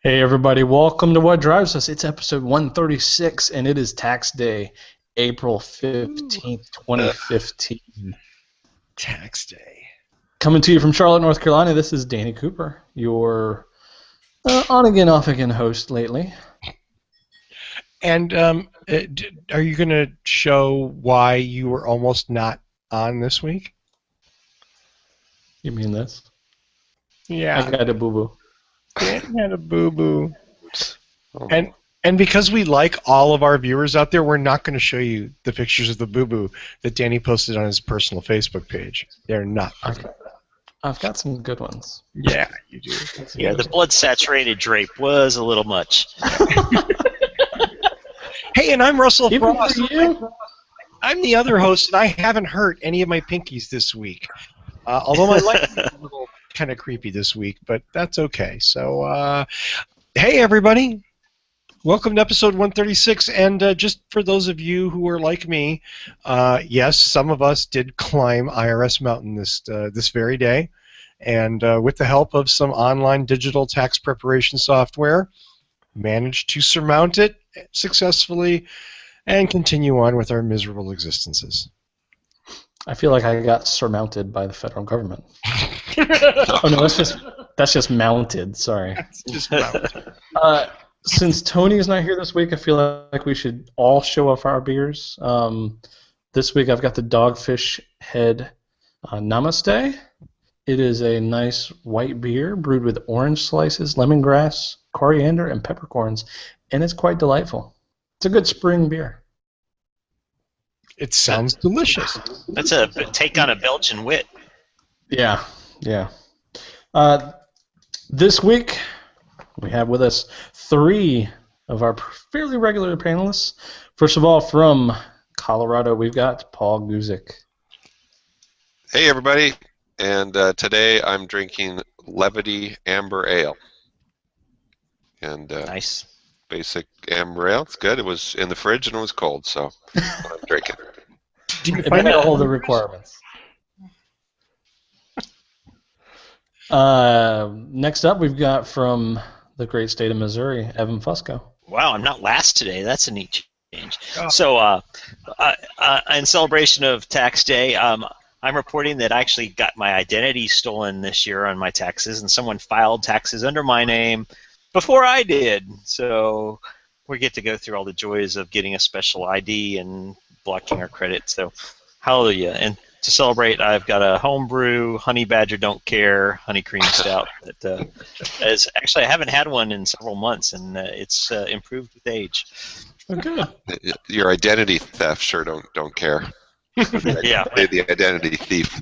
Hey everybody, welcome to What Drives Us. It's episode 136 and it is tax day, April 15th, 2015. Tax day. Coming to you from Charlotte, North Carolina, this is Danny Cooper, your on-again, off-again host lately. And are you going to show why you were almost not on this week? You mean this? Yeah. I got a boo-boo. Dan had a boo-boo. And because we like all of our viewers out there, we're not going to show you the pictures of the boo-boo that Danny posted on his personal Facebook page. They're not. I've got some good ones. Yeah, you do. Yeah, the blood-saturated drape was a little much. Hey, and I'm Russell Even Frost. for you? I'm the other host, and I haven't hurt any of my pinkies this week. Although my leg is a little kind of creepy this week, but that's okay. So, hey, everybody. Welcome to episode 136, and just for those of you who are like me, yes, some of us did climb IRS Mountain this very day, and with the help of some online digital tax preparation software, managed to surmount it successfully and continue on with our miserable existences. I feel like I got surmounted by the federal government. Oh no, that's just mounted. Sorry. Just mounted. Since Tony is not here this week, I feel like we should all show off our beers. This week I've got the Dogfish Head Namaste. It is a nice white beer brewed with orange slices, lemongrass, coriander, and peppercorns, and it's quite delightful. It's a good spring beer. It sounds delicious. That's a take on a Belgian wit. Yeah. This week we have with us three of our fairly regular panelists. First of all, from Colorado, we've got Paul Guzik. Hey everybody, and today I'm drinking Levity Amber Ale. And Nice. basic amber ale. It's good. It was in the fridge and it was cold, so I'm drinking. Did you It find met out? all the requirements. Next up, we've got from the great state of Missouri, Evan Fusco. Wow, I'm not last today. That's a neat change. Oh. So, in celebration of Tax Day, I'm reporting that I actually got my identity stolen this year on my taxes, and someone filed taxes under my name before I did. So we get to go through all the joys of getting a special ID and blocking our credit. So hallelujah. And to celebrate, I've got a homebrew Honey Badger Don't Care honey cream stout. That is actually, I haven't had one in several months, and it's improved with age. Oh, good. Your identity theft sure don't care. Yeah. The identity thief.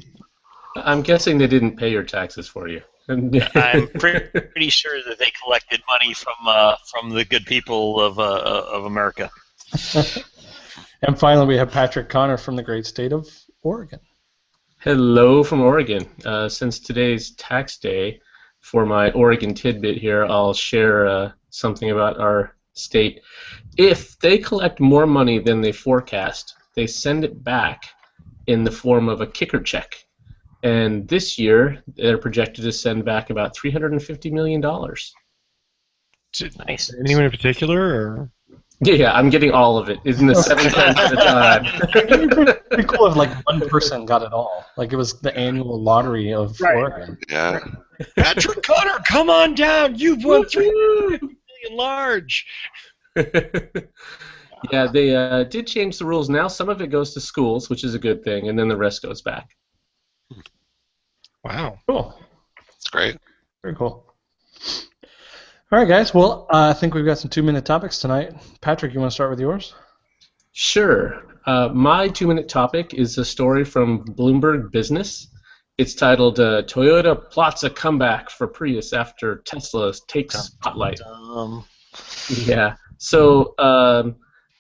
I'm guessing they didn't pay your taxes for you. I'm pretty sure that they collected money from the good people of America. And finally, we have Patrick Connor from the great state of Oregon. Hello from Oregon. Since today's tax day, for my Oregon tidbit here, I'll share something about our state. If they collect more money than they forecast, they send it back in the form of a kicker check. And this year, they're projected to send back about $350 million. Nice. Anyone in particular? Or? Yeah, I'm getting all of it. Isn't it 7 cents at a time? It'd be pretty cool if like one person got it all. Like it was the annual lottery of Oregon. Yeah. Patrick Connor, come on down. You've won $350 million large. Yeah, they did change the rules. Now some of it goes to schools, which is a good thing, and then the rest goes back. Wow. Cool. It's great. Very cool. All right, guys. Well, I think we've got some 2-minute topics tonight. Patrick, you want to start with yours? Sure. My 2-minute topic is a story from Bloomberg Business. It's titled Toyota Plots a Comeback for Prius After Tesla Takes Spotlight. Yeah. So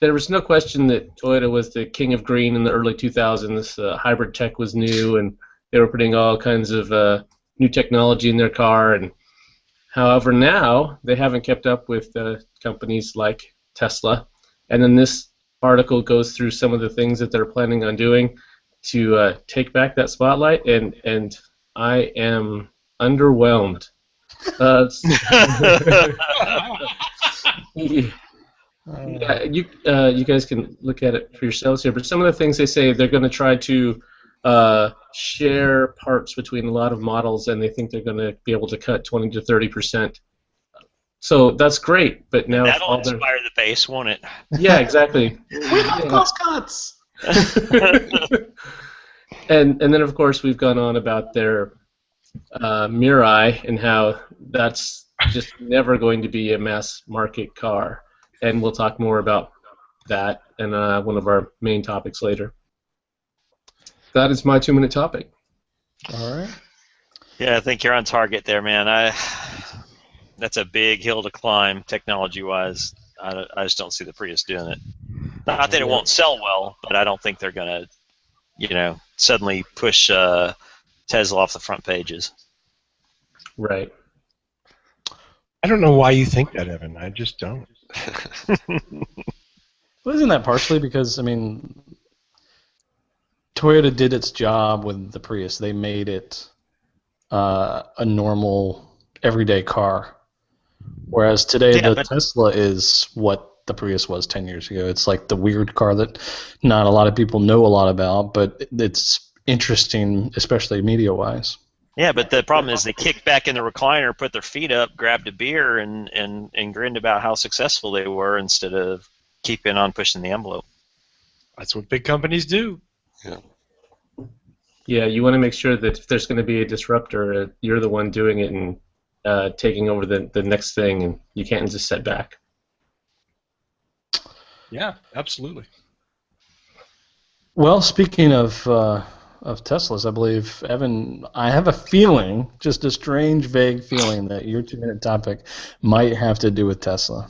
there was no question that Toyota was the king of green in the early 2000s. Hybrid tech was new, and they were putting all kinds of new technology in their car. And however, now they haven't kept up with companies like Tesla. And then this article goes through some of the things that they're planning on doing to take back that spotlight, and I am underwhelmed. Yeah, you guys can look at it for yourselves here. But some of the things they say, they're going to try to share parts between a lot of models, and they think they're going to be able to cut 20 to 30%. So that's great. But And now if that'll all their inspire the base, won't it? yeah, exactly. We love cost cuts. And then of course we've gone on about their Mirai and how that's just never going to be a mass market car, and we'll talk more about that in one of our main topics later. That is my 2-minute topic. All right. Yeah, I think you're on target there, man. That's a big hill to climb technology-wise. I just don't see the Prius doing it. Not that it won't sell well, but I don't think they're gonna, suddenly push Tesla off the front pages. Right. I don't know why you think that, Evan. I just don't. Well, isn't that partially because, Toyota did its job with the Prius. They made it a normal, everyday car. Whereas today, the Tesla is what the Prius was 10 years ago. It's like the weird car that not a lot of people know a lot about, but it's interesting, especially media-wise. Yeah, but the problem is they kicked back in the recliner, put their feet up, grabbed a beer, and grinned about how successful they were instead of keeping on pushing the envelope. That's what big companies do. Yeah. Yeah, you want to make sure that if there's going to be a disruptor, you're the one doing it and taking over the next thing, and you can't just sit back. Yeah, absolutely. Well, speaking of Teslas, I believe, Evan, I have a feeling, just a strange, vague feeling, that your 2-minute topic might have to do with Tesla.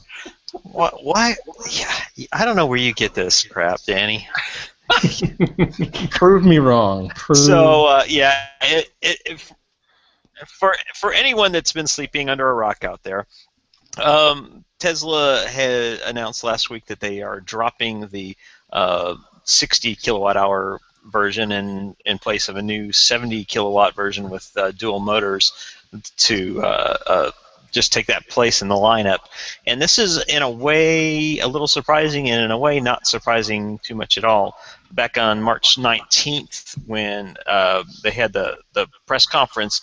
What? Why? Yeah, I don't know where you get this crap, Danny. Prove me wrong. For anyone that's been sleeping under a rock out there, Tesla had announced last week that they are dropping the 60 kilowatt hour version in place of a new 70 kilowatt version with dual motors to just take that place in the lineup. And this is in a way a little surprising, and in a way not surprising too much at all. Back on March 19th, when they had the press conference,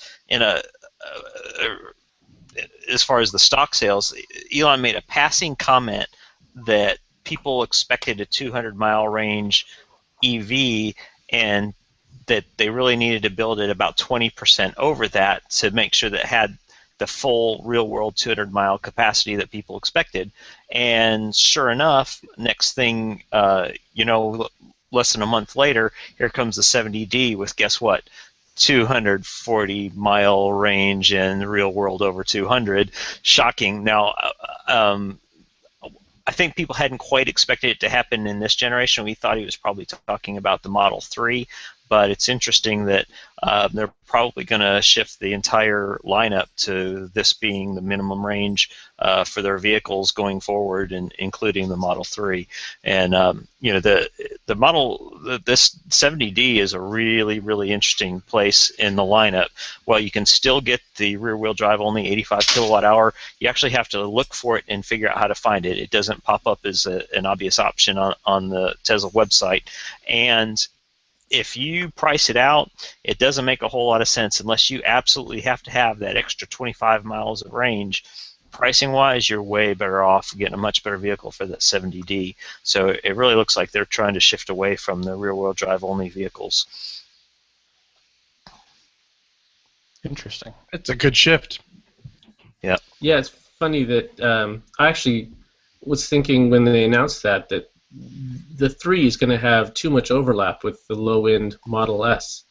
as far as the stock sales, Elon made a passing comment that people expected a 200-mile range EV, and that they really needed to build it about 20% over that to make sure that it had the full real-world 200-mile capacity that people expected. And sure enough, next thing less than a month later, here comes the 70D with, guess what, 240-mile range and real world over 200. Shocking. Now, I think people hadn't quite expected it to happen in this generation. We thought he was probably talking about the Model 3, but it's interesting that they're probably going to shift the entire lineup to this being the minimum range for their vehicles going forward, and including the Model 3. And this 70D is a really, really interesting place in the lineup. While you can still get the rear-wheel drive only 85 kilowatt hour, you actually have to look for it and figure out how to find it. It doesn't pop up as an obvious option on the Tesla website. And if you price it out, it doesn't make a whole lot of sense unless you absolutely have to have that extra 25 miles of range. Pricing-wise, you're way better off getting a much better vehicle for that 70D. So it really looks like they're trying to shift away from the rear-wheel drive only vehicles. Interesting. It's a good shift. Yeah. Yeah, it's funny that I actually was thinking when they announced that the 3 is going to have too much overlap with the low-end Model S.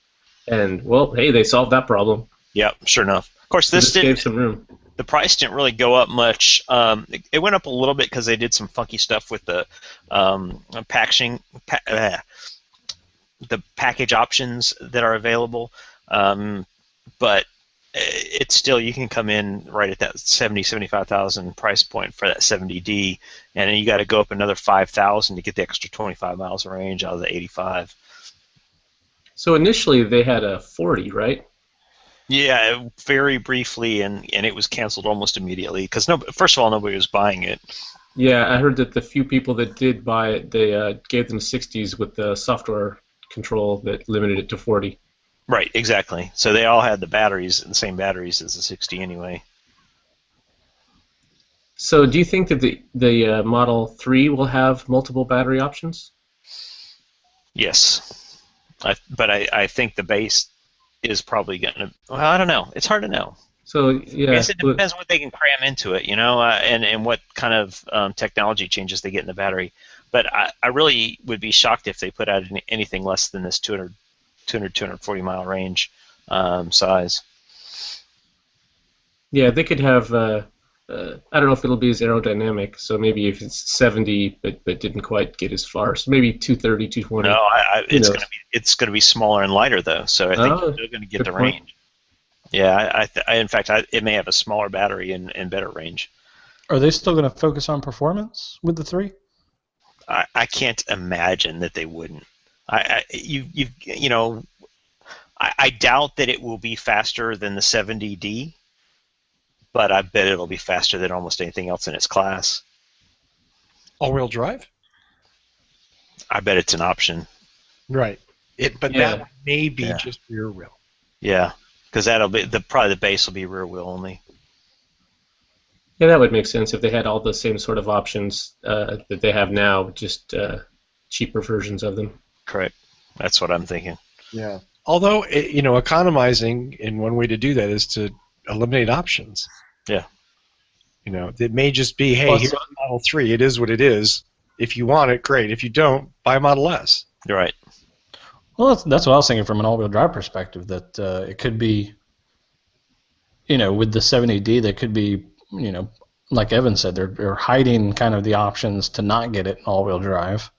And, well, hey, they solved that problem. Yeah, sure enough. Of course, this gave some room. The price didn't really go up much. It went up a little bit because they did some funky stuff with the packaging, the package options that are available. But it's still, you can come in right at that 75,000 price point for that 70D, and then you got to go up another 5,000 to get the extra 25 miles of range out of the 85. So initially they had a 40, right? Yeah, very briefly, and it was canceled almost immediately because no, first of all, nobody was buying it. Yeah, I heard that the few people that did buy it, they gave them 60s with the software control that limited it to 40. Right, exactly. So they all had the same batteries as the 60 anyway. So do you think that the Model 3 will have multiple battery options? Yes, but I think the base is probably going to. Well, I don't know. It's hard to know. So I yeah, guess it depends what they can cram into it, and what kind of technology changes they get in the battery. But I really would be shocked if they put out anything less than this 240 mile range size. yeah, they could have. I don't know if it'll be as aerodynamic. So maybe if it's 70, but didn't quite get as far. So maybe 230, 220. No, Who knows? it's gonna be smaller and lighter though, so I think Oh, they're going to get good the point. range. Yeah, in fact, it may have a smaller battery and better range. Are they still going to focus on performance with the 3? I can't imagine that they wouldn't. I doubt that it will be faster than the 70D, but I bet it'll be faster than almost anything else in its class. All-wheel drive? I bet it's an option. Right. But Yeah. that may be Yeah. just rear wheel. Yeah, because that'll be probably the base will be rear wheel only. Yeah, that would make sense if they had all the same sort of options that they have now, just cheaper versions of them. Correct. That's what I'm thinking. Yeah. Although, economizing in one way to do that is to eliminate options. Yeah. It may just be, hey, Well, here's Model 3. It is what it is. If you want it, great. If you don't, buy Model S. You're right. Well, that's what I was thinking from an all-wheel drive perspective, that it could be, with the 70D, they could be, like Evan said, they're hiding kind of the options to not get it in all-wheel drive.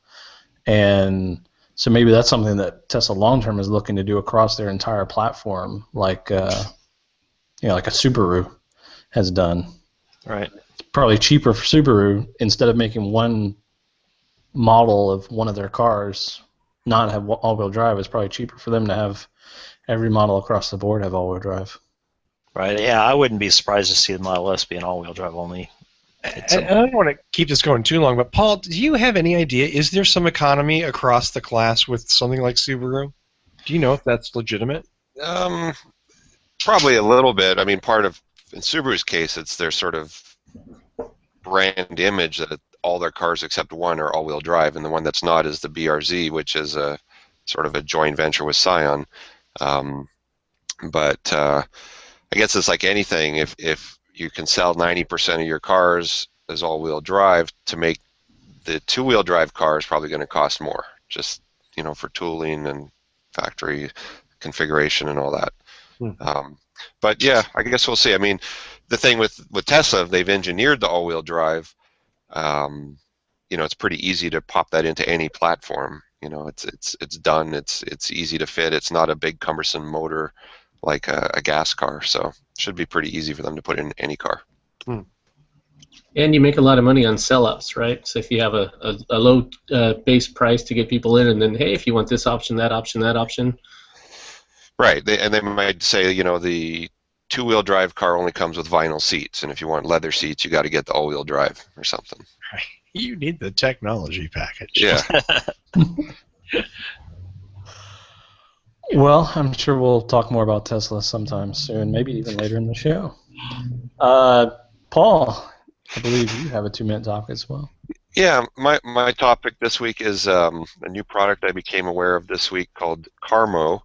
And so maybe that's something that Tesla long-term is looking to do across their entire platform, like a Subaru has done. Right. It's probably cheaper for Subaru, instead of making one model of one of their cars not have all-wheel drive, it's probably cheaper for them to have every model across the board have all-wheel drive. Right. Yeah, I wouldn't be surprised to see the Model S be an all-wheel drive only. And I don't want to keep this going too long, but Paul, do you have any idea? Is there some economy across the class with something like Subaru? Do you know if that's legitimate? Probably a little bit. I mean, in Subaru's case, it's their sort of brand image that all their cars except one are all-wheel drive, and the one that's not is the BRZ, which is a sort of a joint venture with Scion. But I guess it's like anything. If you can sell 90% of your cars as all-wheel drive, to make the two-wheel drive car is probably going to cost more, just for tooling and factory configuration and all that. But yeah, I guess we'll see. I mean, the thing with Tesla, they've engineered the all-wheel drive. It's pretty easy to pop that into any platform. It's done. It's easy to fit. It's not a big cumbersome motor like a gas car, so it should be pretty easy for them to put in any car. And you make a lot of money on sellouts, right? So if you have a low base price to get people in, and then, hey, if you want this option, that option, that option. Right, they might say, the two-wheel drive car only comes with vinyl seats, and if you want leather seats, you got to get the all-wheel drive or something. You need the technology package. Yeah. Well, I'm sure we'll talk more about Tesla sometime soon, maybe even later in the show. Paul, I believe you have a 2-minute topic as well. Yeah, my topic this week is a new product I became aware of this week called Carmo,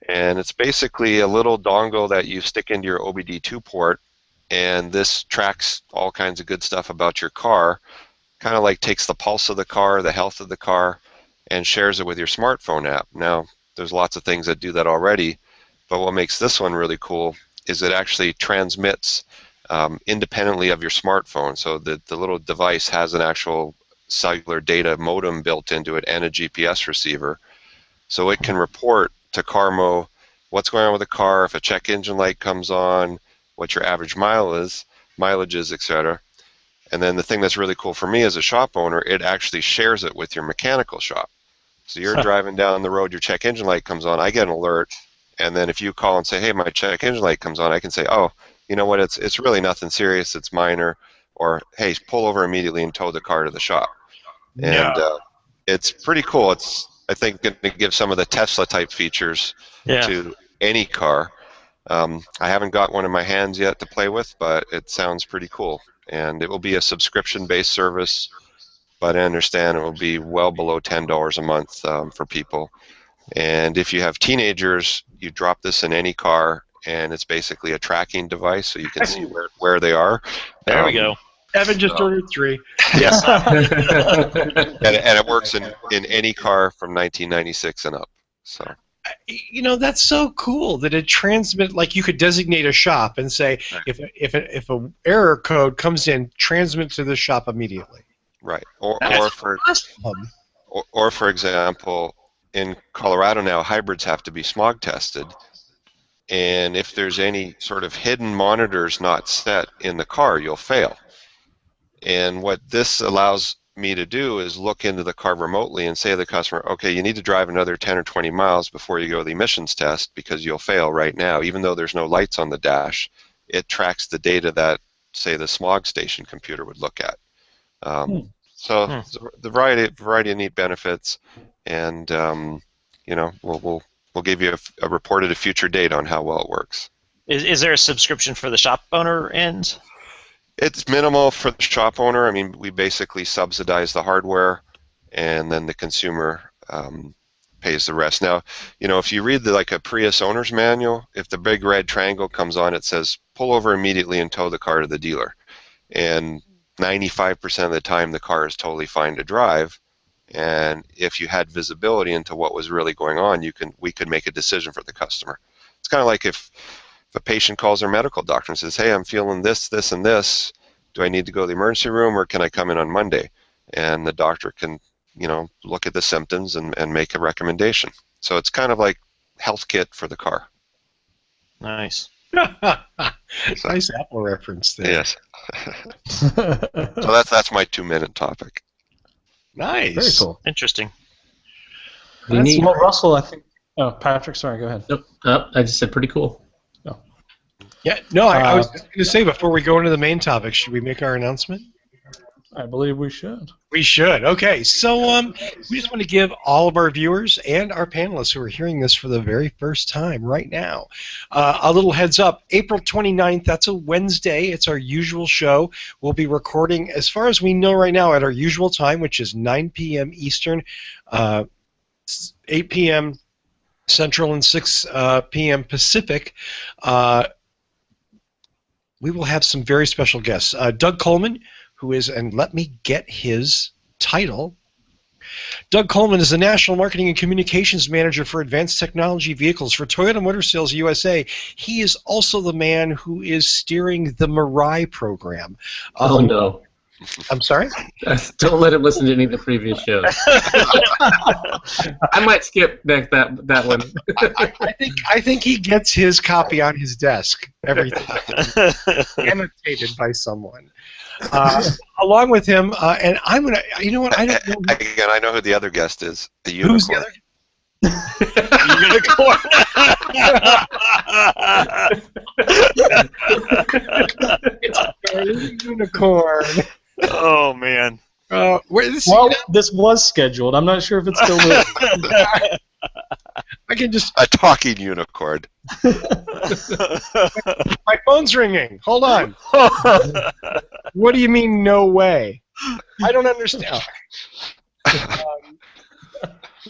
and it's basically a little dongle that you stick into your OBD2 port, and this tracks all kinds of good stuff about your car, kind of like takes the pulse of the car, the health of the car, and shares it with your smartphone app. Now, there's lots of things that do that already, but what makes this one really cool is it actually transmits independently of your smartphone. So the little device has an actual cellular data modem built into it and a GPS receiver. So it can report to Carmo what's going on with the car, if a check engine light comes on, what your average mileage is, etc. And then the thing that's really cool for me as a shop owner, it actually shares it with your mechanical shop. So you're driving down the road, your check engine light comes on, I get an alert, and then if you call and say, hey, my check engine light comes on, I can say, oh, you know what, it's really nothing serious, it's minor, or hey, pull over immediately and tow the car to the shop. No. And it's pretty cool. It's, I think, going to give some of the Tesla-type features to any car. I haven't got one in my hands yet to play with, but it sounds pretty cool. And it will be a subscription-based service, but I understand it will be well below $10 a month for people. And if you have teenagers, you drop this in any car, and it's basically a tracking device, so you can see where they are. There we go. Evan just ordered 3. Yes. and it works in any car from 1996 and up. So. You know, that's so cool that it transmits, like you could designate a shop and say, right. if a error code comes in, transmit to the shop immediately. Right. Or for awesome. or for example, in Colorado now, hybrids have to be smog tested, and if there's any sort of hidden monitors not set in the car, you'll fail. And what this allows me to do is look into the car remotely and say to the customer, okay, you need to drive another 10 or 20 miles before you go to the emissions test because you'll fail right now. Even though there's no lights on the dash, it tracks the data that, say, the smog station computer would look at. So the variety of neat benefits, and you know, we'll give you a report at a future date on how well it works. Is there a subscription for the shop owner end? It's minimal for the shop owner. I mean, we basically subsidize the hardware, and then the consumer pays the rest. Now, you know, if you read like a Prius owner's manual, if the big red triangle comes on, it says pull over immediately and tow the car to the dealer. And 95% of the time, the car is totally fine to drive. And if you had visibility into what was really going on, we could make a decision for the customer. It's kind of like if a patient calls their medical doctor and says, hey, I'm feeling this, this, and this. Do I need to go to the emergency room, or can I come in on Monday? And the doctor can, you know, look at the symptoms and make a recommendation. So it's kind of like health kit for the car. Nice. Nice Apple reference there. Yes. So that's my 2-minute topic. Nice. Very cool. Interesting. Well, Russell, I think. Oh, Patrick, sorry, go ahead. Nope. I just said pretty cool. Yeah, no, I was going to say, before we go into the main topic, should we make our announcement? I believe we should. We should. Okay, so we just want to give all of our viewers and our panelists who are hearing this for the very first time right now a little heads up. April 29th, that's a Wednesday. It's our usual show. We'll be recording, as far as we know right now, at our usual time, which is 9 p.m. Eastern, 8 p.m. Central, and 6 p.m. Pacific. We will have some very special guests. Doug Coleman, who is, and let me get his title. Doug Coleman is the National Marketing and Communications Manager for Advanced Technology Vehicles for Toyota Motor Sales USA. He is also the man who is steering the Mirai program. Oh, no. I'm sorry? Don't let him listen to any of the previous shows. I might skip that one. I think he gets his copy on his desk every time, annotated by someone. Along with him, and I'm gonna. You know what? I don't know. Again, I know who the other guest is. The unicorn. Who's the other? It's a unicorn. Oh man. This was scheduled. I'm not sure if it's still with. I can just. A talking unicorn. My phone's ringing. Hold on. What do you mean, no way? I don't understand.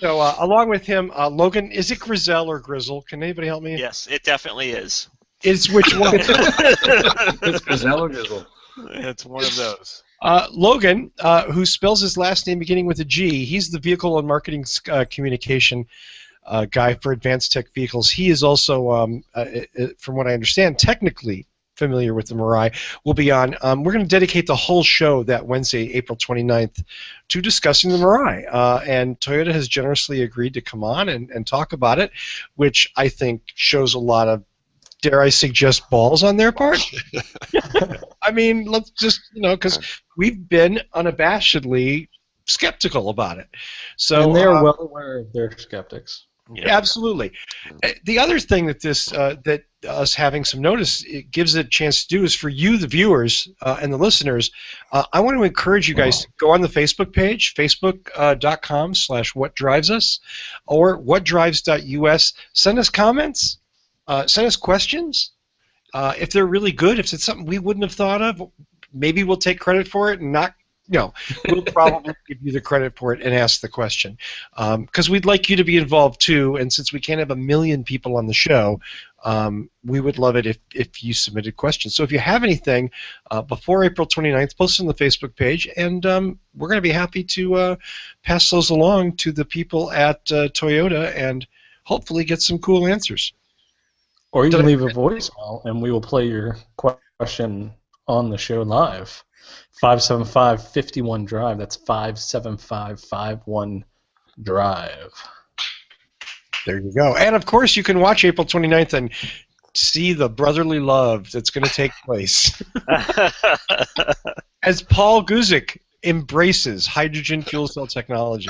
So, along with him, Logan, is it Grizel or Grizzle? Can anybody help me? Yes, it definitely is. Is which one? It's Grizel or Grizzle? It's one of those. Logan, who spells his last name beginning with a G, he's the vehicle and marketing communication guy for Advanced Tech Vehicles. He is also, from what I understand, technically familiar with the Mirai. We'll be on. We're going to dedicate the whole show that Wednesday, April 29th, to discussing the Mirai. And Toyota has generously agreed to come on and talk about it, which I think shows a lot of, dare I suggest, balls on their part. I mean, let's just, because we've been unabashedly skeptical about it. So, and they're well aware of their skeptics. You know. Absolutely. The other thing that this that us having some notice it gives it a chance to do is for you, the viewers and the listeners. I want to encourage you guys to go on the Facebook page, facebook.com/whatdrivesus, or whatdrives.us. Send us comments. Send us questions. If they're really good, if it's something we wouldn't have thought of, maybe we'll take credit for it and not. No, we'll probably give you the credit for it and ask the question because we'd like you to be involved too. And since we can't have 1 million people on the show, we would love it if you submitted questions. So if you have anything before April 29th, post it on the Facebook page, and we're going to be happy to pass those along to the people at Toyota and hopefully get some cool answers. Or you can leave a voicemail, and we will play your question on the show live. 575-51-DRIVE. That's 575-51-DRIVE. There you go. And, of course, you can watch April 29th and see the brotherly love that's going to take place. As Paul Guzik embraces hydrogen fuel cell technology.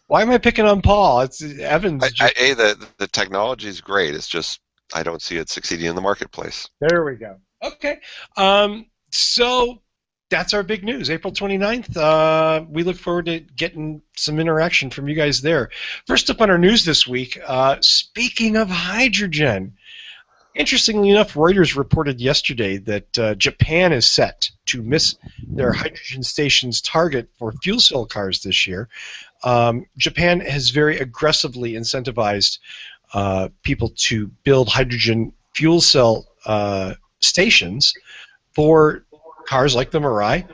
Why am I picking on Paul? It's Evans. The technology is great. It's just I don't see it succeeding in the marketplace. There we go. Okay. So that's our big news, April 29th. We look forward to getting some interaction from you guys there. First up on our news this week, speaking of hydrogen, interestingly enough, Reuters reported yesterday that Japan is set to miss their hydrogen station's target for fuel cell cars this year. Japan has very aggressively incentivized people to build hydrogen fuel cell stations for cars like the Mirai.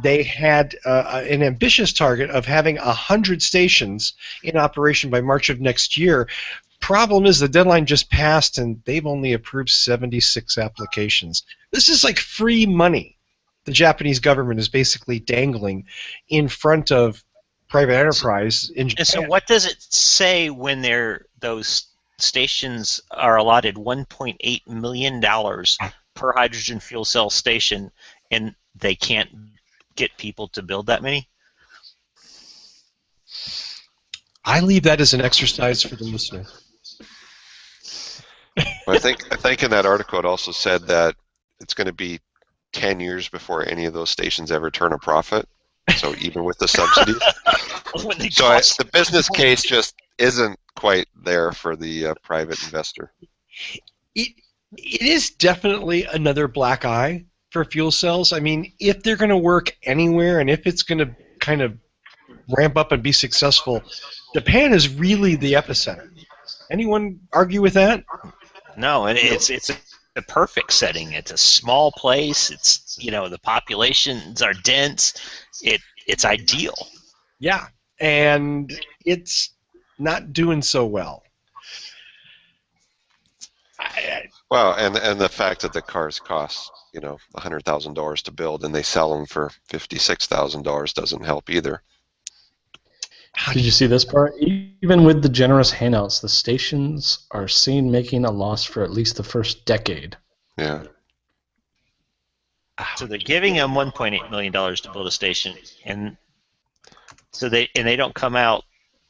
They had an ambitious target of having 100 stations in operation by March of next year. Problem is the deadline just passed and they've only approved 76 applications. This is like free money the Japanese government is basically dangling in front of private enterprise in Japan. And so what does it say when those stations are allotted $1.8 million per hydrogen fuel cell station and they can't get people to build that many? I leave that as an exercise for the listener. I think in that article it also said that it's going to be 10 years before any of those stations ever turn a profit. So even with the subsidies, the business case just isn't quite there for the private investor. It is definitely another black eye for fuel cells. I mean, if they're going to work anywhere and if it's going to kind of ramp up and be successful, Japan is really the epicenter. Anyone argue with that? No, and it's a perfect setting. It's a small place. It's the populations are dense. It's ideal. Yeah, and it's not doing so well. Well, and the fact that the cars cost $100,000 to build and they sell them for $56,000 doesn't help either. Did you see this part? Even with the generous handouts, the stations are seen making a loss for at least the first decade. Yeah. So they're giving them $1.8 million to build a station, and they don't come out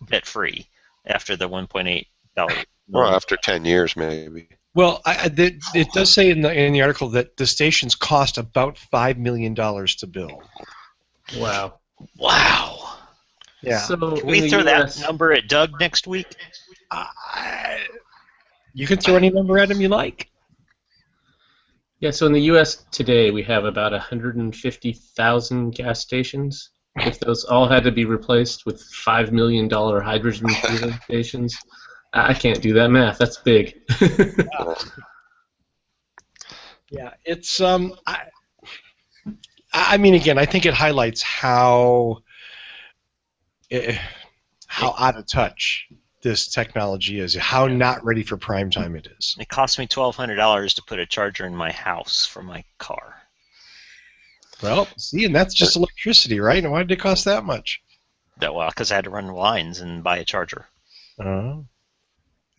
debt free after the $1.8 million. Well, after 10 years, maybe. Well, it does say in the article that the stations cost about $5 million to build. Wow. Wow. Yeah. So Can we throw that number at Doug next week? You can throw any number at him you like. Yeah, so in the U.S. today, we have about 150,000 gas stations. If those all had to be replaced with $5 million hydrogen fueling stations, I can't do that math. That's big. Yeah, it's I mean, again, I think it highlights how out of touch this technology is, how not ready for prime time it is. It cost me $1,200 to put a charger in my house for my car. Well, see, and that's just electricity, right? And why did it cost that much? Well, because I had to run lines and buy a charger. And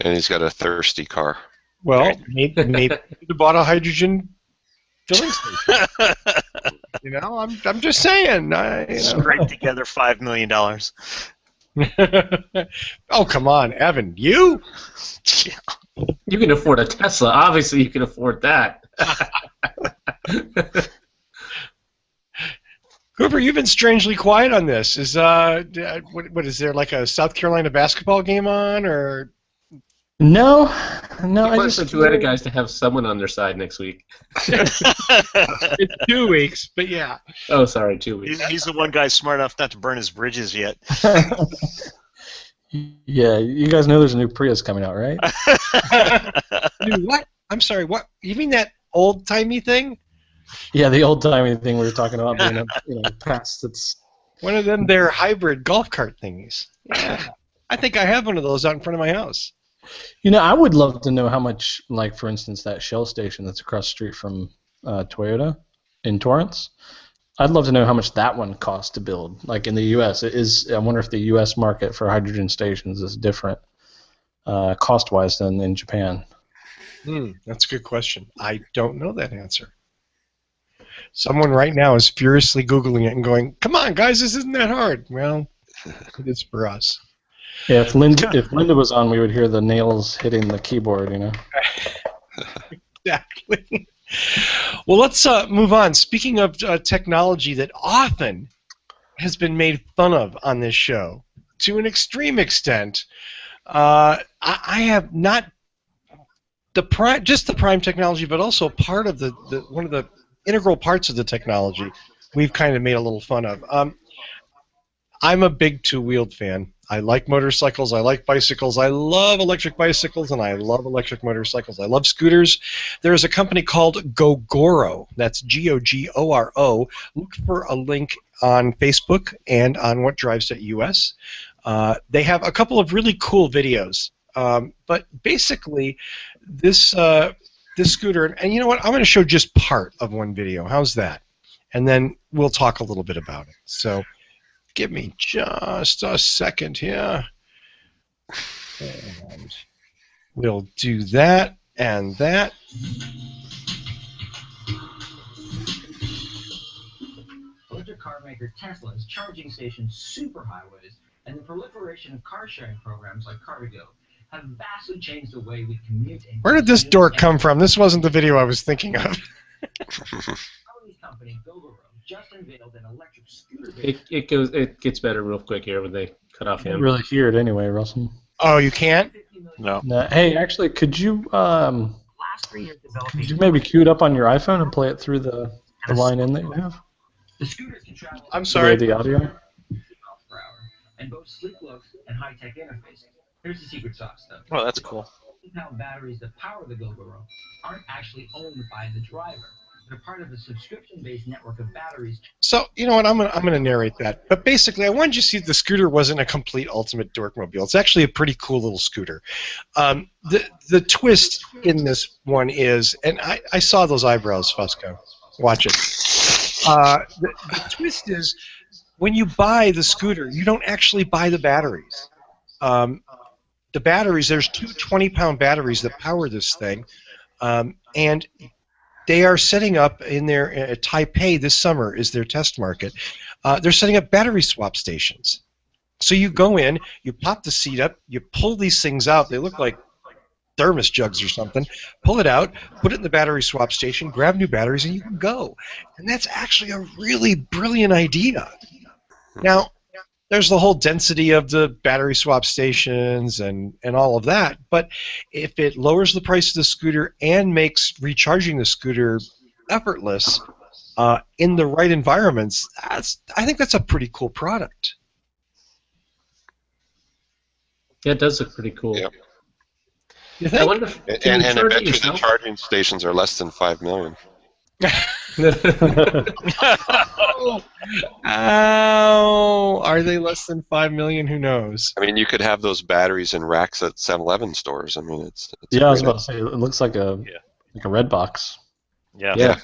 he's got a thirsty car. Well, maybe he bought a hydrogen filling station. I'm just saying. Scrape together $5 million. Oh, come on, Evan. You? You can afford a Tesla. Obviously, you can afford that. Cooper, you've been strangely quiet on this. Is what is there, like a South Carolina basketball game on, or? No, You I want just the Toyota guys to have someone on their side next week. It's 2 weeks, but yeah. Oh, sorry, 2 weeks. He's the one guy smart enough not to burn his bridges yet. Yeah, you guys know there's a new Prius coming out, right? Dude, what? I'm sorry. What? You mean that old timey thing? Yeah, the old timey thing we were talking about being past. It's One of them, their hybrid golf cart thingies. Yeah. I think I have one of those out in front of my house. I would love to know how much, like for instance, that Shell station that's across the street from Toyota in Torrance. I'd love to know how much that one costs to build. Like in the U.S., I wonder if the U.S. market for hydrogen stations is different cost-wise than in Japan. That's a good question. I don't know that answer. Someone right now is furiously Googling it and going, "Come on, guys, this isn't that hard." Well, it is for us. Yeah, if Linda was on, we would hear the nails hitting the keyboard. Exactly. Well, let's move on. Speaking of technology that often has been made fun of on this show, to an extreme extent, I have not just the prime technology, but also part of the one of the integral parts of the technology we've kind of made a little fun of. I'm a big two-wheeled fan. I like motorcycles. I like bicycles. I love electric bicycles, and I love electric motorcycles. I love scooters. There is a company called Gogoro. That's Gogoro. Look for a link on Facebook and on whatdrives.us. They have a couple of really cool videos. But basically, this scooter, and you know what? I'm going to show just part of one video. How's that? And then we'll talk a little bit about it. So give me just a second here. And we'll do that and that. Electric car maker Tesla's charging stations, superhighways, and the proliferation of car-sharing programs like Car2Go have vastly changed the way we commute. Where did this dork come from? This wasn't the video I was thinking of. Company Gogoro just unveiled an electric scooter. It gets better real quick here when they cut off I can't him. really hear it anyway, Russell. Oh, you can't? No. Hey, actually, could you maybe cue it up on your iPhone and play it through the line in that you have? The scooters can travel. I'm sorry. The audio. miles per hour and boast sleek looks and high-tech interfaces. Here's the secret sauce, though. Oh, that's cool. 50-pound batteries that power the Gogoro aren't actually owned by the driver. They're part of a subscription-based network of batteries. So, you know what, I'm gonna narrate that. But basically, I wanted you to see the scooter wasn't a complete ultimate dorkmobile. It's actually a pretty cool little scooter. The twist in this one is, and I saw those eyebrows, Fusco. Watch it. The twist is, when you buy the scooter, you don't actually buy the batteries. The batteries, there's two 20-pound batteries that power this thing, and they are setting up in their Taipei this summer is their test market. They're setting up battery swap stations. So you go in, you pop the seat up, you pull these things out. They look like thermos jugs or something. Pull it out, put it in the battery swap station, grab new batteries, and you can go. And that's actually a really brilliant idea. Now, there's the whole density of the battery swap stations and all of that, but if it lowers the price of the scooter and makes recharging the scooter effortless in the right environments, I think that's a pretty cool product. Yeah, it does look pretty cool. Yep. You think? I wonder if, can And you I charge bet it you the yourself? charging stations are less than 5 million. Oh, are they less than 5 million? Who knows? I mean, you could have those batteries in racks at 7-Eleven stores. I mean, it's Yeah, I was great. about to say, it looks like a red box. Yeah. Yeah,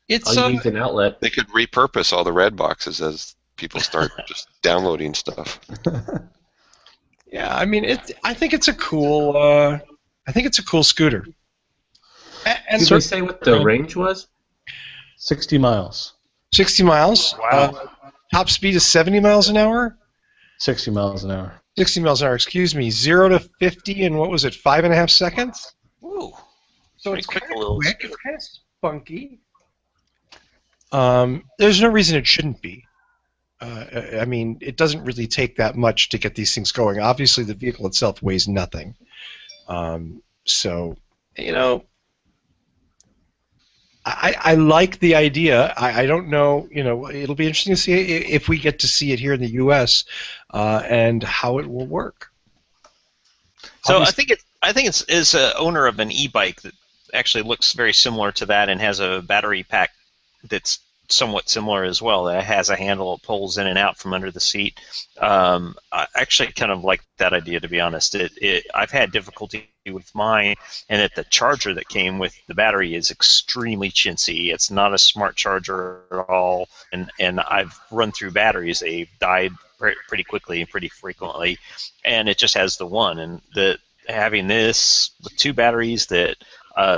It's all you need is an outlet. They could repurpose all the red boxes as people start just downloading stuff. yeah. I mean, I think it's a cool. I think it's a cool scooter. And Did they say what the range was? 60 miles. 60 miles. Wow. Top speed is 70 miles an hour. 60 miles an hour. 60 miles an hour, excuse me. 0 to 50 in, what was it, 5.5 seconds? Ooh. So Pretty it's quick, kind a of little quick. scooter. It's kind of spunky. There's no reason it shouldn't be. I mean, it doesn't really take that much to get these things going. Obviously, the vehicle itself weighs nothing. So, you know, I like the idea. I don't know, you know, it'll be interesting to see if we get to see it here in the U.S. And how it will work. So Obviously- I think it's a owner of an e-bike that actually looks very similar to that and has a battery pack that's somewhat similar as well. That has a handle that pulls in and out from under the seat. I actually kind of like that idea, to be honest. I've had difficulty with mine, and that the charger that came with the battery is extremely chintzy. It's not a smart charger at all, and I've run through batteries. They've died pretty quickly and pretty frequently, and it just has the one. And having this with two batteries that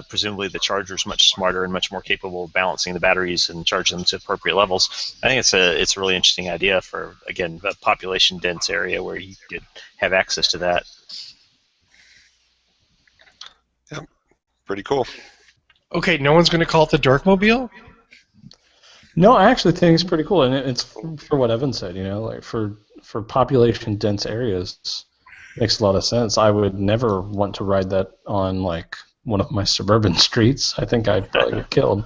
presumably the charger is much smarter and much more capable of balancing the batteries and charging them to appropriate levels. I think it's a really interesting idea for, again, a population dense area where you could have access to that. Pretty cool. Okay, no one's going to call it the Dorkmobile? No, I actually think it's pretty cool, and it's for what Evan said. You know, like for population dense areas, makes a lot of sense. I would never want to ride that on like one of my suburban streets. I think I'd probably get killed.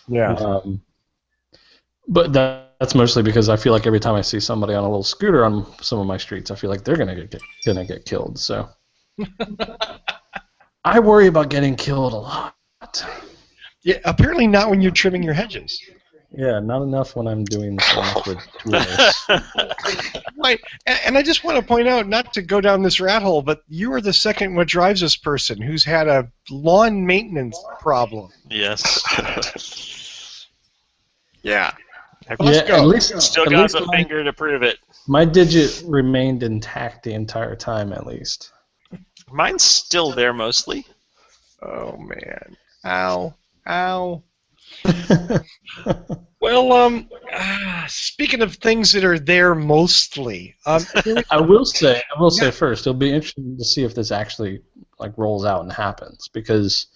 Yeah. But that's mostly because I feel like every time I see somebody on a little scooter on some of my streets, I feel like they're gonna get killed. So I worry about getting killed a lot. Yeah, apparently not when you're trimming your hedges. Yeah, not enough when I'm doing things with tools. Right, and I just want to point out, not to go down this rat hole, but you are the second What Drives Us person who's had a lawn maintenance problem. Yes. Yeah. Yeah, go. at least Still at got least the finger to prove it. my digit remained intact the entire time, at least. Mine's still there mostly. Oh, man. Ow. Ow. Well, speaking of things that are there mostly, I will say first, it'll be interesting to see if this actually like rolls out and happens, because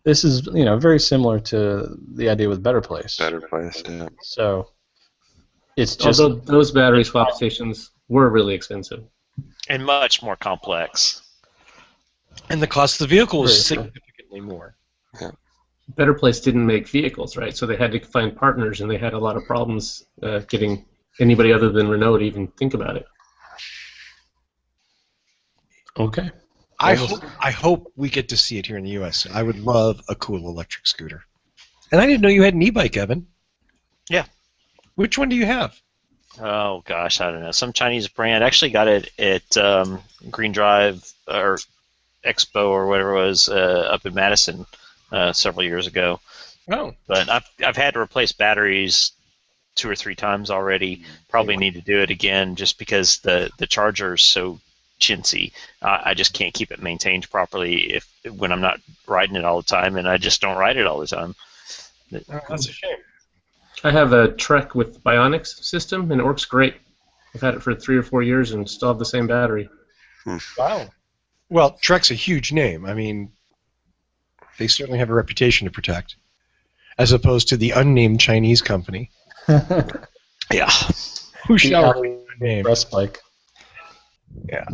this is, you know, very similar to the idea with Better Place. Better Place, yeah. So it's just Although those battery swap stations were really expensive. And much more complex. and the cost of the vehicle is Very true. significantly more. Better Place didn't make vehicles, right? So they had to find partners, and they had a lot of problems getting anybody other than Renault to even think about it. okay. I hope we get to see it here in the U.S. I would love a cool electric scooter. And I didn't know you had an e-bike, Evan. Yeah. Which one do you have? Oh gosh, I don't know. Some Chinese brand. I actually got it at Green Drive or Expo or whatever it was up in Madison several years ago. Oh. But I've had to replace batteries 2 or 3 times already. Probably need to do it again just because the charger is so chintzy. I just can't keep it maintained properly when I'm not riding it all the time, and I just don't ride it all the time. Oh, that's a shame. I have a Trek with Bionics system, and it works great. I've had it for 3 or 4 years and still have the same battery. Wow. Well, Trek's a huge name. I mean, they certainly have a reputation to protect, as opposed to the unnamed Chinese company. Yeah. Who The shall Audi name? breast bike. Yeah.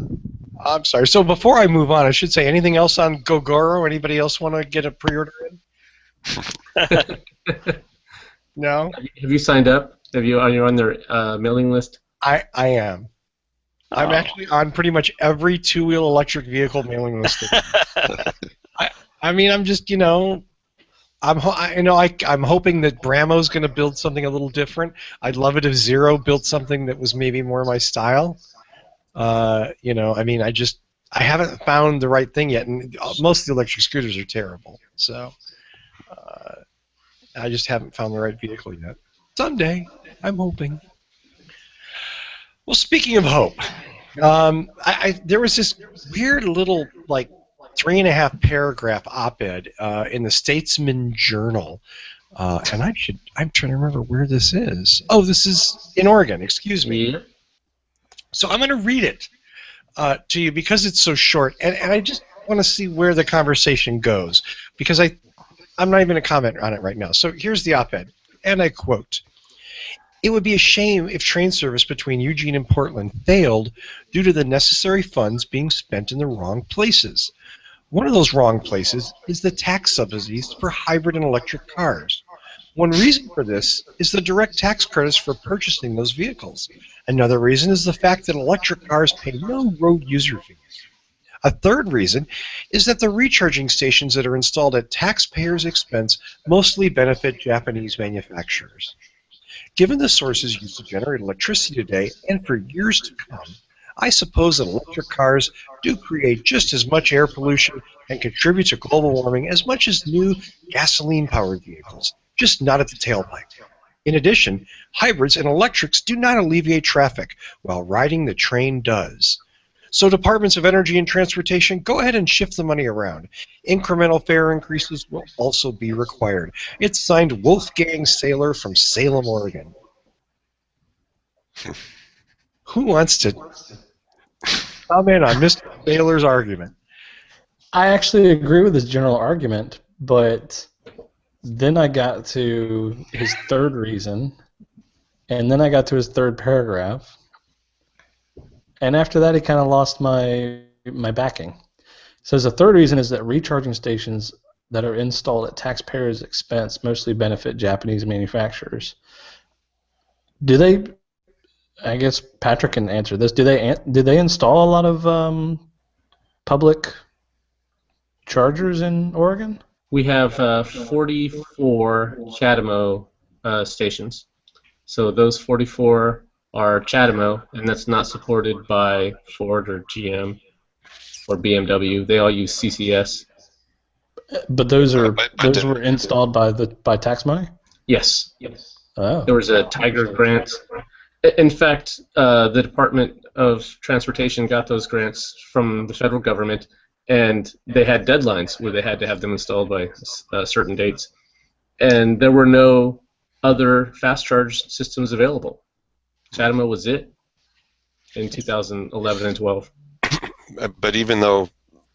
I'm sorry. So before I move on, I should say, anything else on Gogoro? Anybody else want to get a pre-order in? No? Have you signed up? Are you on their mailing list? I am. I'm Oh. actually on pretty much every two-wheel electric vehicle mailing list. I mean, I'm just, you know, I'm hoping that Bramo's going to build something a little different. I'd love it if Zero built something that was maybe more my style. You know, I mean, I haven't found the right thing yet, and most of the electric scooters are terrible. So I just haven't found the right vehicle yet. Someday, I'm hoping. Well, speaking of hope, there was this weird little, like, 3.5 paragraph op-ed in the Statesman Journal, and I'm trying to remember where this is. Oh, this is in Oregon. Excuse me. Yeah. So I'm going to read it to you because it's so short, and I just want to see where the conversation goes because I'm not even going to comment on it right now. So here's the op-ed, and I quote, "It would be a shame if train service between Eugene and Portland failed due to the necessary funds being spent in the wrong places. One of those wrong places is the tax subsidies for hybrid and electric cars. One reason for this is the direct tax credits for purchasing those vehicles. Another reason is the fact that electric cars pay no road user fees. A third reason is that the recharging stations that are installed at taxpayers' expense mostly benefit Japanese manufacturers. Given the sources used to generate electricity today and for years to come, I suppose that electric cars do create just as much air pollution and contribute to global warming as much as new gasoline-powered vehicles, just not at the tailpipe. In addition, hybrids and electrics do not alleviate traffic, while riding the train does. So departments of energy and transportation, go ahead and shift the money around. Incremental fare increases will also be required." It's signed Wolfgang Saylor from Salem, Oregon. Who wants to comment on Mr. Saylor's argument? I actually agree with his general argument, but then I got to his third reason, and then I got to his third paragraph, and after that he kind of lost my backing. So the third reason is that recharging stations that are installed at taxpayers' expense mostly benefit Japanese manufacturers. Do they? I guess Patrick can answer this. Do they install a lot of public chargers in Oregon? We have 44 CHAdeMO stations. So those 44 are CHAdeMO, and that's not supported by Ford or GM or BMW. They all use CCS. But those were installed by tax money? Yes. Oh. There was a Tiger grant. In fact, the Department of Transportation got those grants from the federal government, and they had deadlines where they had to have them installed by certain dates. And there were no other fast charge systems available. CHAdeMO was it in 2011 and 12. But even though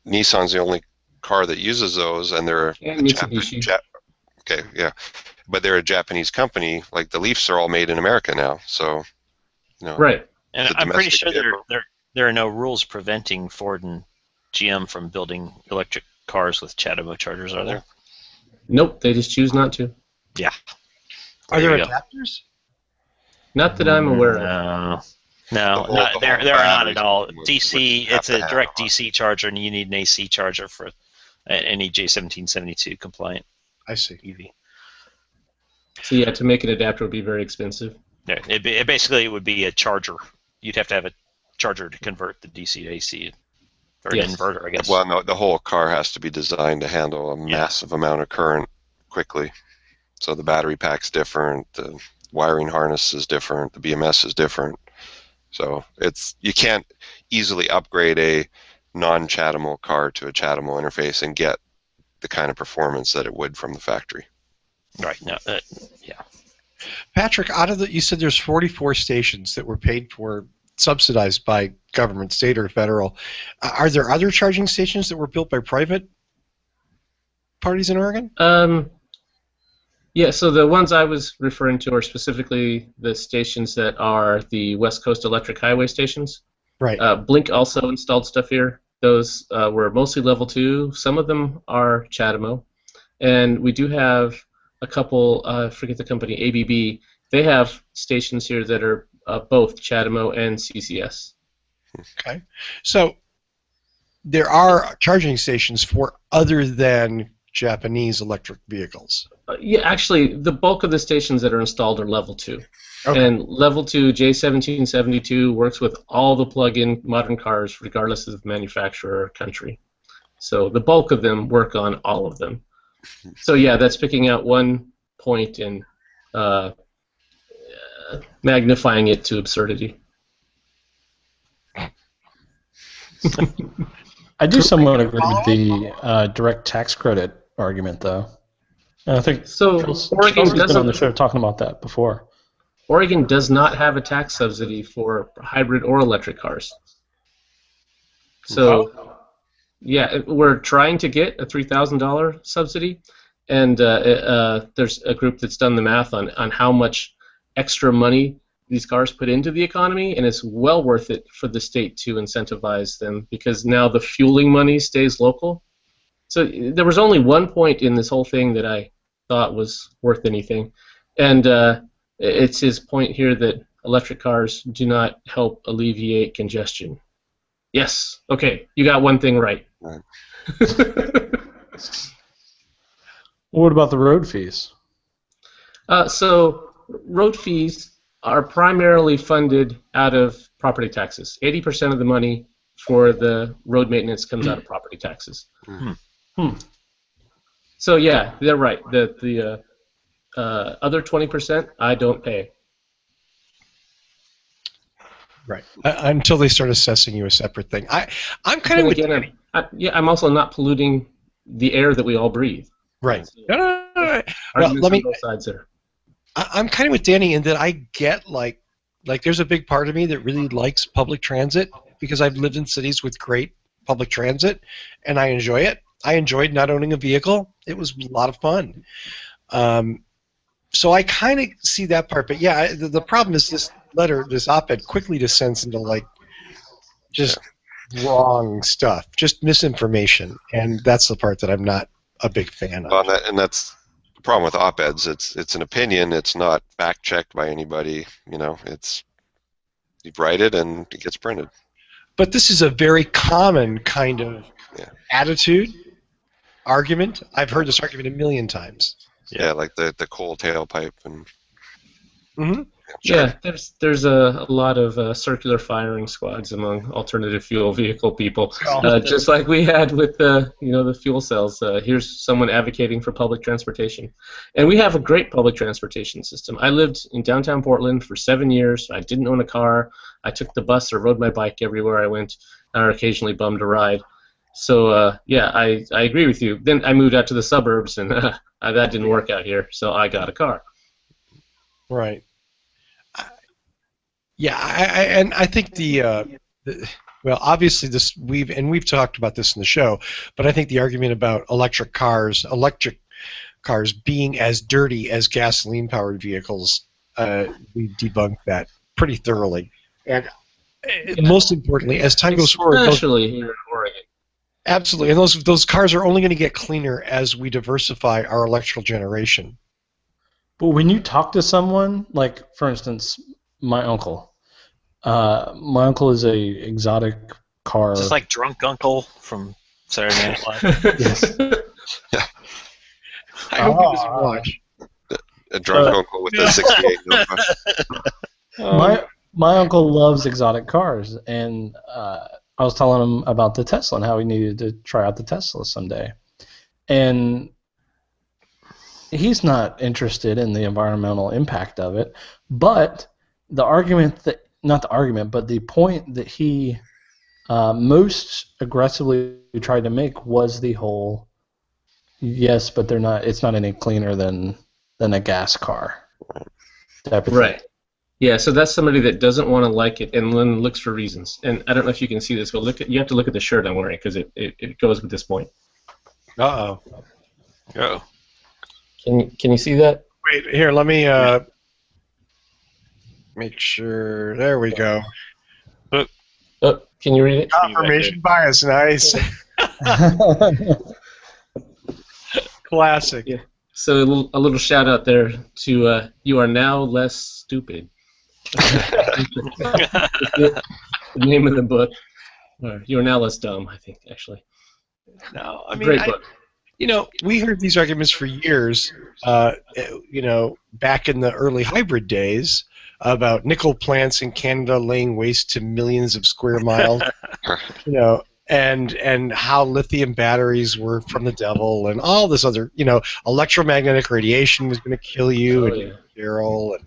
Nissan's the only car that uses those, and they're Mitsubishi. okay, yeah, but they're a Japanese company. Like the Leafs are all made in America now, so Right. And I'm pretty sure there are no rules preventing Ford and GM from building electric cars with CHAdeMO chargers, are there? Nope, they just choose not to. Yeah. Are there you go. adapters? Not that I'm aware of. No, The whole there are not at all. batteries DC, would it's a have to direct have DC charger, and you need an AC charger for any J1772 compliant I see. EV. So yeah, to make an adapter would be very expensive. Yeah, it basically would be a charger. You'd have to have a charger to convert the DC to AC, or Yes. an inverter, I guess. Well, no, the whole car has to be designed to handle a massive amount of current quickly. So the battery pack's different, the wiring harness is different, the BMS is different. So you can't easily upgrade a non-CHAdeMO car to a CHAdeMO interface and get the kind of performance that it would from the factory. Right. No. Yeah. Patrick, you said there's 44 stations that were paid for, subsidized by government, state or federal. Are there other charging stations that were built by private parties in Oregon? Yeah, so the ones I was referring to are specifically the stations that are the West Coast Electric Highway stations. Right. Blink also installed stuff here. Those were mostly level 2. Some of them are CHAdeMO. And we do have a couple, I forget the company, ABB. They have stations here that are both CHAdeMO and CCS. Okay. So there are charging stations for other than Japanese electric vehicles. Yeah, actually, the bulk of the stations that are installed are level 2. Okay. And level 2 J1772 works with all the plug-in modern cars, regardless of manufacturer or country. So the bulk of them work on all of them. So yeah, that's picking out one point and magnifying it to absurdity. I do somewhat agree with the direct tax credit argument, though. And I think So Oregon Chelsea's been on the doesn't. show talking about that before. Oregon does not have a tax subsidy for hybrid or electric cars. So, yeah, we're trying to get a $3,000 subsidy, and there's a group that's done the math on how much extra money these cars put into the economy, and it's well worth it for the state to incentivize them because now the fueling money stays local. So there was only one point in this whole thing that I thought was worth anything, and it's his point here that electric cars do not help alleviate congestion. Yes, okay, you got one thing right. Right. What about the road fees? So road fees are primarily funded out of property taxes. 80% of the money for the road maintenance comes out of property taxes. So yeah, they're right. The other 20% I don't pay. Right. Until they start assessing you a separate thing. I'm kind of with Danny. I'm also not polluting the air that we all breathe. Right. So, No. Well, Let me. both sides there. I'm kind of with Danny in that I get like there's a big part of me that really likes public transit because I've lived in cities with great public transit and I enjoy it. I enjoyed not owning a vehicle. It was a lot of fun. So I kind of see that part, but yeah, the problem is this op-ed quickly descends into like just wrong stuff, just misinformation, and that's the part that I'm not a big fan of. Well, and that's the problem with op-eds. It's an opinion. It's not fact-checked by anybody. You know, you write it and it gets printed. But this is a very common kind of attitude, argument. I've heard this argument a million times. Yeah, like the coal tailpipe and. Mm-hmm. Yeah, there's a lot of circular firing squads among alternative fuel vehicle people, just like we had with the fuel cells. Here's someone advocating for public transportation, and we have a great public transportation system. I lived in downtown Portland for 7 years. I didn't own a car. I took the bus or rode my bike everywhere I went, or occasionally bummed a ride. So yeah, I agree with you. Then I moved out to the suburbs, and that didn't work out here, so I got a car. Right. Yeah, I think well, obviously we've talked about this in the show, but I think the argument about electric cars being as dirty as gasoline-powered vehicles, we debunked that pretty thoroughly. And most importantly, as time goes forward, especially here in Oregon. Absolutely, and those cars are only going to get cleaner as we diversify our electrical generation. But when you talk to someone, like for instance, my uncle is a exotic car. Just like Drunk Uncle from Saturday Night Live. Yes. Yeah. I hope he doesn't watch. A drunk uncle with a 68 Nova. My uncle loves exotic cars, and I was telling him about the Tesla and how he needed to try out the Tesla someday. And he's not interested in the environmental impact of it, but the point that he most aggressively tried to make was the whole, yes, but it's not any cleaner than a gas car type of right. thing. Yeah, so that's somebody that doesn't want to like it and then looks for reasons. And I don't know if you can see this, but you have to look at the shirt I'm wearing because it goes with this point. Uh-oh. Oh. Can you see that? Wait, here, let me make sure. There we go. Oh, can you read it? Confirmation bias, nice. Classic. Yeah. So a little shout out there to You Are Now Less Stupid. The name of the book. You Are Now Less Dumb, I think, actually. No, I mean, great book. We heard these arguments for years, back in the early hybrid days about nickel plants in Canada laying waste to millions of square miles, and how lithium batteries were from the devil and all this other, electromagnetic radiation was going to kill you and Carol and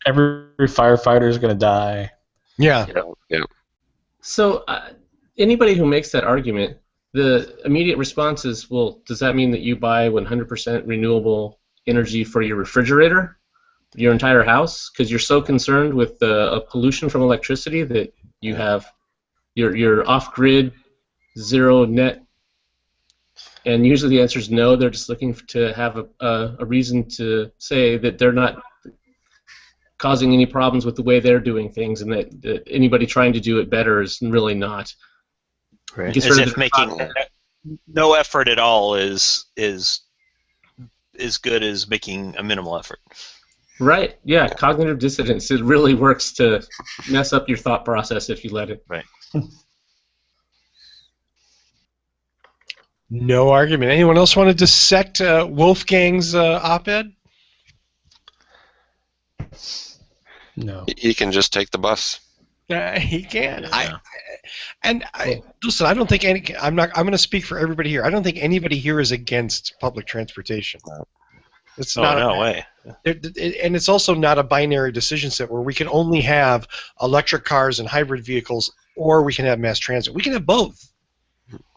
every firefighter is going to die. Yeah. So anybody who makes that argument, the immediate response is, well, does that mean that you buy 100% renewable energy for your refrigerator? your entire house because you're so concerned with the pollution from electricity that you have you're off-grid, zero net, and usually the answer is no. They're just looking to have a reason to say that they're not causing any problems with the way they're doing things, and that anybody trying to do it better is really not. Right. As if making no effort at all is good as making a minimal effort. Right. Yeah. Cognitive dissonance. It really works to mess up your thought process if you let it. Right. No argument. Anyone else want to dissect Wolfgang's op-ed? No. He can just take the bus. He can. Yeah. Listen. I don't think I'm going to speak for everybody here. I don't think anybody here is against public transportation. It's not. No way. And it's also not a binary decision set where we can only have electric cars and hybrid vehicles, or we can have mass transit. We can have both.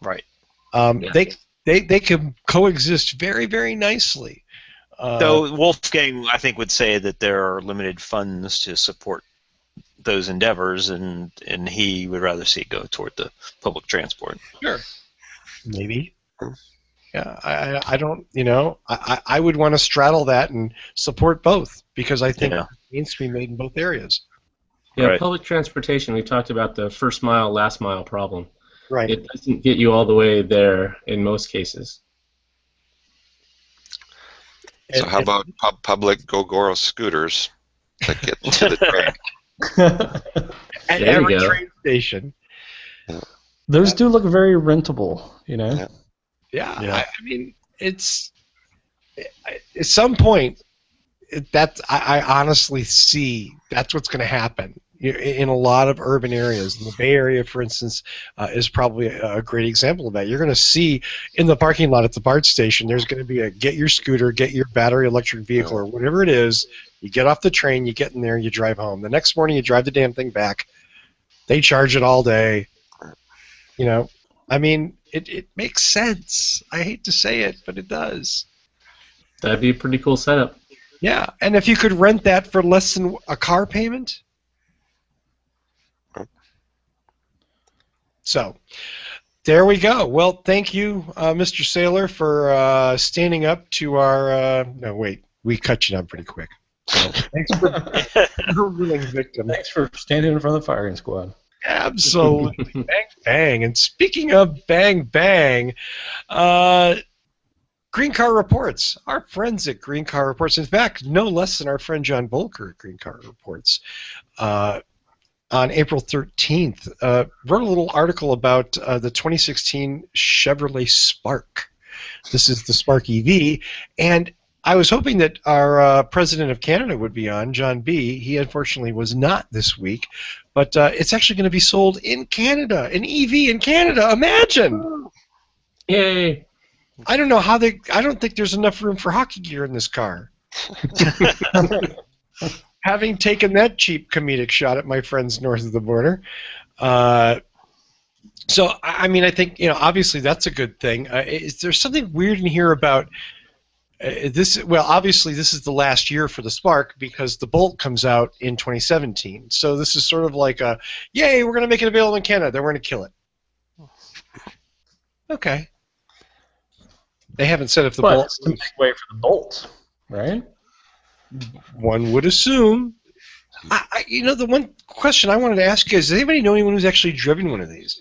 Right. They can coexist very, very nicely. Though Wolfgang, I think, would say that there are limited funds to support those endeavors, and he would rather see it go toward the public transport. Sure. Maybe. Yeah, I don't, I would want to straddle that and support both because I think it needs to be made in both areas. Yeah, Right. Public transportation, we talked about the first mile, last mile problem. Right. It doesn't get you all the way there in most cases. So how about public Gogoro scooters that get to the train? At There you every go. train station. Those do look very rentable, you know? Yeah. Yeah. I mean, it's at some point I honestly see that's what's going to happen in a lot of urban areas. The Bay Area, for instance, is probably a great example of that. You're going to see in the parking lot at the BART station, there's going to be a get your scooter, get your battery electric vehicle, or whatever it is. You get off the train, you get in there, you drive home. The next morning, you drive the damn thing back. They charge it all day. I mean, it makes sense. I hate to say it, but it does. That'd be a pretty cool setup. Yeah, and if you could rent that for less than a car payment. So, there we go. Well, thank you, Mr. Saylor, for standing up to our... no, wait. We cut you down pretty quick. So, thanks for being victim. Thanks for standing in front of the firing squad. Absolutely. Bang, bang. And speaking of bang, bang, Green Car Reports. Our friends at Green Car Reports, in fact, no less than our friend John Bolker at Green Car Reports, on April 13th, wrote a little article about the 2016 Chevrolet Spark. This is the Spark EV, and I was hoping that our president of Canada would be on, John B. He unfortunately was not this week, but it's actually going to be sold in Canada, an EV in Canada. Imagine! Yay! I don't know how they. I don't think there's enough room for hockey gear in this car. Having taken that cheap comedic shot at my friends north of the border. So, I mean, I think, obviously that's a good thing. Is there something weird in here about this? Well, obviously this is the last year for the Spark because the Bolt comes out in 2017. So this is sort of like a, yay, we're going to make it available in Canada, then we're going to kill it. Okay. They haven't said if the But Bolt... it's to make way for the Bolt, right? One would assume. The one question I wanted to ask you is, does anybody know anyone who's actually driven one of these?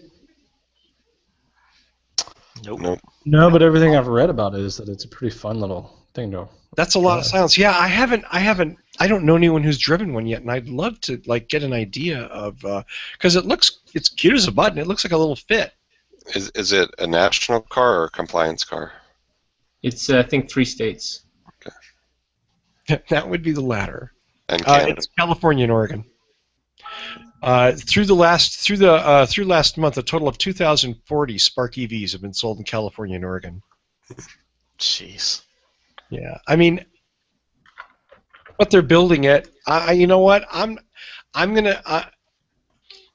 Nope. No, but everything I've read about it is that it's a pretty fun little thing to. That's a lot of silence. Yeah, I don't know anyone who's driven one yet, and I'd love to get an idea of because it's cute as a button. It looks like a little Fit. Is it a national car or a compliance car? It's, I think, 3 states. That would be the latter. And Canada. It's California and Oregon. Through last month, a total of 2,040 Spark EVs have been sold in California and Oregon. Jeez. Yeah, I mean, what they're building it. You know what? I'm gonna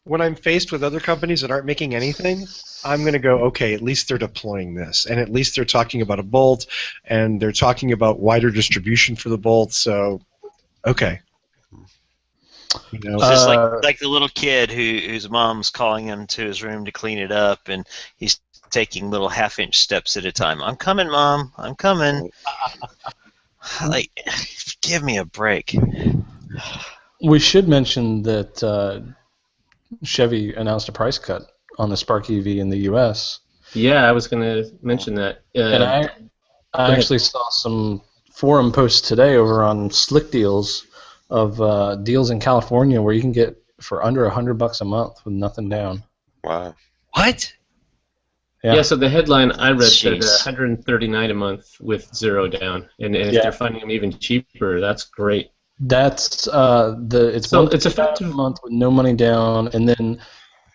when I'm faced with other companies that aren't making anything, I'm gonna go, okay, at least they're deploying this, and at least they're talking about a Bolt, and they're talking about wider distribution for the Bolt. So Okay. You know, It's just Uh, like the little kid whose mom's calling him to his room to clean it up, and he's taking little half-inch steps at a time. I'm coming, Mom. I'm coming. Like, give me a break. we should mention that Chevy announced a price cut on the Spark EV in the U.S. Yeah, I was going to mention that. And I Go ahead. actually saw some forum posts today over on Slick Deals of deals in California where you can get for under $100 a month with nothing down. Wow. what? Yeah, so the headline I read said Jeez. $139 a month with 0 down, and if Yeah. they're finding them even cheaper, that's great. That's it's So $139 it's effective. a month with no money down, and then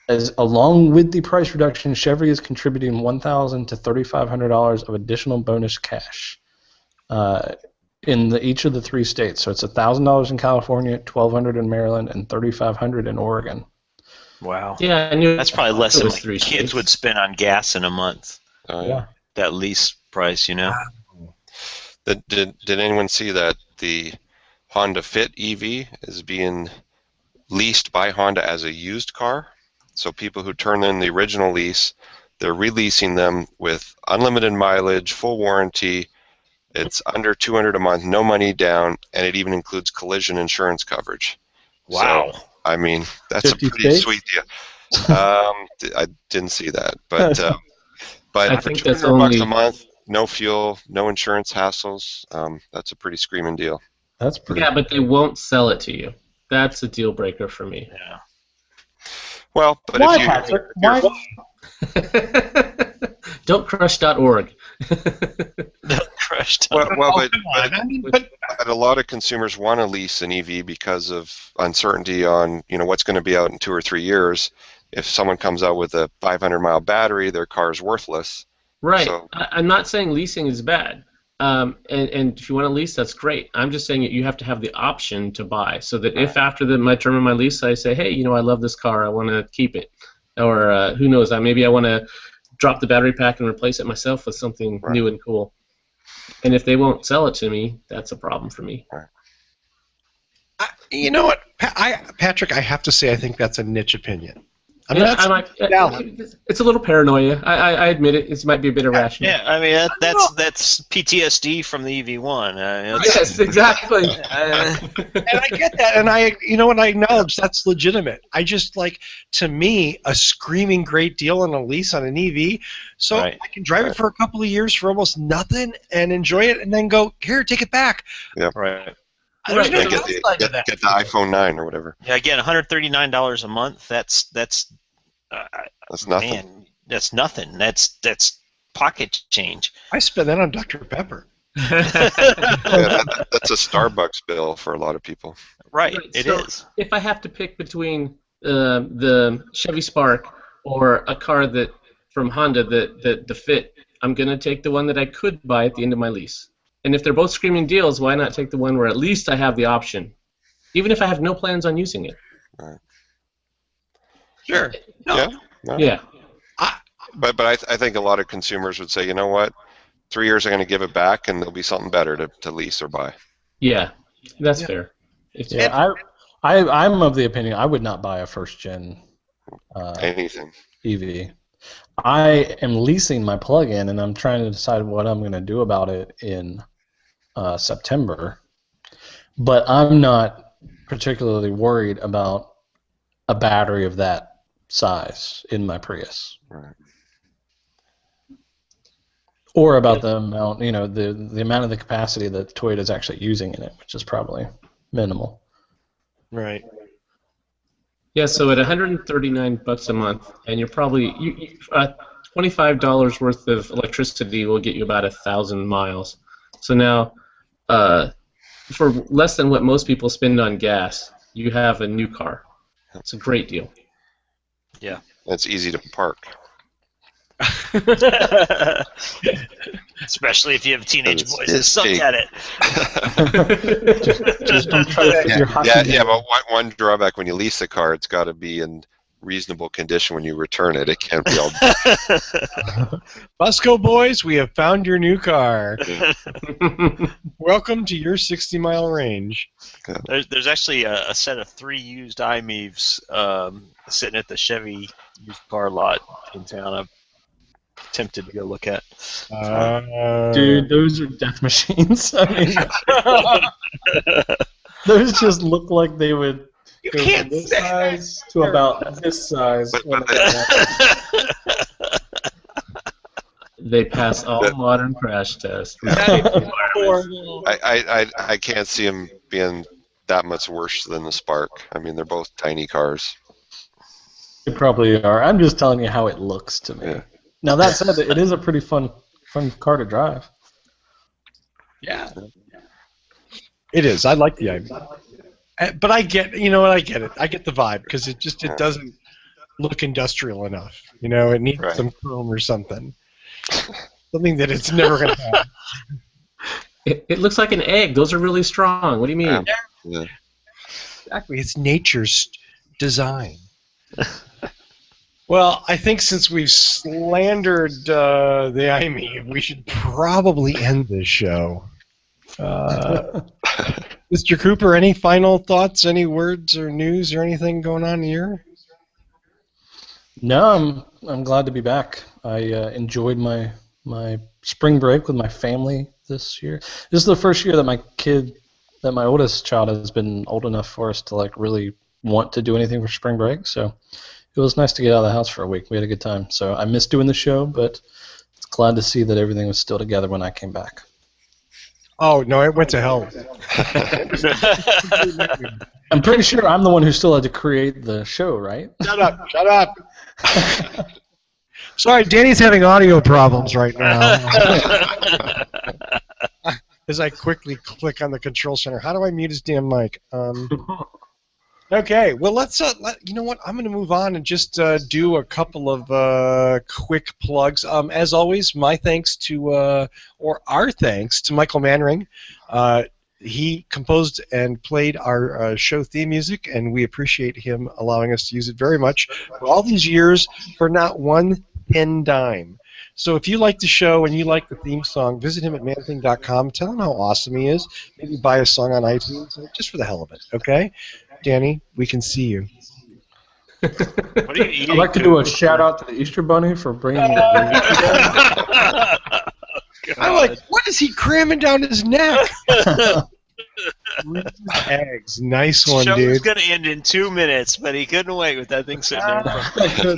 as along with the price reduction, Chevy is contributing $1,000 to $3,500 of additional bonus cash in each of the 3 states. So it's $1,000 in California, $1,200 in Maryland, and $3,500 in Oregon. Wow. Yeah, I knew That's probably less it than was my 3 kids states. would spend on gas in a month. Yeah. That lease price, you know. Did anyone see that the Honda Fit EV is being leased by Honda as a used car? So people who turn in the original lease, they're releasing them with unlimited mileage, full warranty. It's under $200 a month, no money down, and it even includes collision insurance coverage. Wow. So, I mean, that's a 50 pretty states? sweet deal. I didn't see that, but I for think that's $200 a only month, no fuel, no insurance hassles, that's a pretty screaming deal. That's pretty. yeah, but they won't sell it to you. That's a deal breaker for me. Yeah. Well, but Why, if you Patrick? if you're- Don'tcrush.org. Crushed. well, Come on. I mean, but but a lot of consumers want to lease an EV because of uncertainty on what's going to be out in 2 or 3 years. If someone comes out with a 500-mile battery, their car is worthless. Right. So- I'm not saying leasing is bad. And if you want to lease, that's great. I'm just saying that you have to have the option to buy, so that if after my term of my lease I say, hey, I love this car, I want to keep it, or who knows, maybe I want to drop the battery pack and replace it myself with something new and cool. And if they won't sell it to me, that's a problem for me. you know what, Patrick? I have to say, I think that's a niche opinion. I mean, Yeah, that's it's a little paranoia. I admit it. It might be a bit irrational. Yeah, I mean that's PTSD from the EV1. Yes, exactly. and I get that, and I acknowledge that's legitimate. I just to me, a screaming great deal on a lease on an EV, so Right. I can drive it for a couple of years for almost nothing and enjoy it, and then go here, take it back. Right. There's no Right. downside to that. Get the iPhone 9 or whatever. Yeah. Again, $139 a month. That's That's nothing. man. That's nothing. That's pocket change. I spend that on Dr. Pepper. Yeah, that's a Starbucks bill for a lot of people. Right. Right, It so is. if I have to pick between the Chevy Spark or a car from Honda that the Fit, I'm gonna take the one that I could buy at the end of my lease. And if they're both screaming deals, why not take the one where at least I have the option, even if I have no plans on using it? Sure. No. Yeah. No. Yeah. But I think a lot of consumers would say, you know what, 3 years I'm going to give it back, and there'll be something better to lease or buy. Yeah, that's Yeah. fair. Yeah, I'm of the opinion I would not buy a first-gen Anything. EV. I am leasing my plug-in, and I'm trying to decide what I'm going to do about it in September. But I'm not particularly worried about a battery of that size in my Prius. Right. Or about the amount, the amount of the capacity that Toyota's actually using in it, which is probably minimal. Right. Yeah, so at $139 a month, and you're probably $25 worth of electricity will get you about 1,000 miles. So now, for less than what most people spend on gas, you have a new car. It's a great deal. Yeah. It's easy to park. Especially if you have teenage It's- boys that it's suck big. at it. Just don't try to fit your hockey Yeah, game. but one drawback when you lease a car, it's got to be in reasonable condition when you return it. It can't be all. Busco boys, we have found your new car. Welcome to your 60-mile range. There's actually a set of 3 used iMeves sitting at the Chevy used car lot in town. I'm tempted to go look at. Dude, those are death machines. I mean, those just look like they would go from this size to about this size. They pass all modern crash tests. I can't see them being that much worse than the Spark. I mean, they're both tiny cars. They probably are. I'm just telling you how it looks to me. Yeah. Now that said, it is a pretty fun car to drive. Yeah. It is. I like the idea. But I get, I get it. I get the vibe because it doesn't look industrial enough. It needs some chrome or something. Something that it's never going to have. It looks like an egg. Those are really strong. What do you mean? Yeah. Exactly. It's nature's design. Well, I think since we've slandered the IME, we should probably end this show. Mr. Cooper, any final thoughts, any words or news or anything going on here? No, I'm glad to be back. I enjoyed my spring break with my family this year. This is the first year that my oldest child has been old enough for us to really want to do anything for spring break. So it was nice to get out of the house for a week. We had a good time. So I missed doing the show, but it's glad to see that everything was still together when I came back. Oh, no, it went to hell. I'm pretty sure I'm the one who still had to create the show, right? Shut up. Sorry, Danny's having audio problems right now. As I quickly click on the control center. How do I mute his damn mic? Okay, well, let's. You know what? I'm going to move on and just do a couple of quick plugs. As always, my thanks to, or our thanks to Michael Manring. He composed and played our show theme music, and we appreciate him allowing us to use it very much for all these years for not one thin dime. So if you like the show and you like the theme song, visit him at manthing.com. Tell him how awesome he is. Maybe buy a song on iTunes just for the hell of it, okay? Danny, we can see you. What are you eating? I'd like to do a shout out to the Easter Bunny for bringing I like, what is he cramming down his neck? Eggs. Nice one, Show dude. was going to end in 2 minutes, but he couldn't wait with that thing sitting there.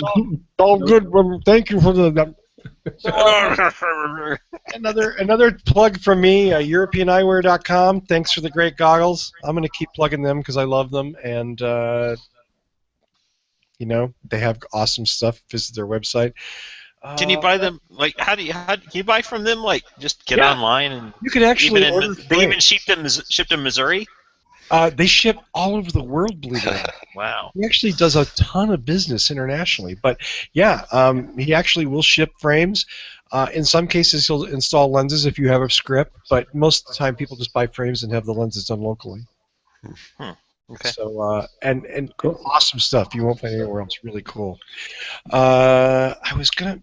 All good. Thank you for the... Another plug from me, EuropeanEyewear.com. Thanks for the great goggles. I'm going to keep plugging them because I love them, and they have awesome stuff. Visit their website. Can you buy them? How can you buy from them? Just get online and you can actually order. They even shipped to Missouri. They ship all over the world, believe it or not. Wow. He actually does a ton of business internationally. But, yeah, he actually will ship frames. In some cases, he'll install lenses if you have a script. But most of the time, people just buy frames and have the lenses done locally. Okay. So, and cool. Awesome stuff. You won't find anywhere else. Really cool. I was going to...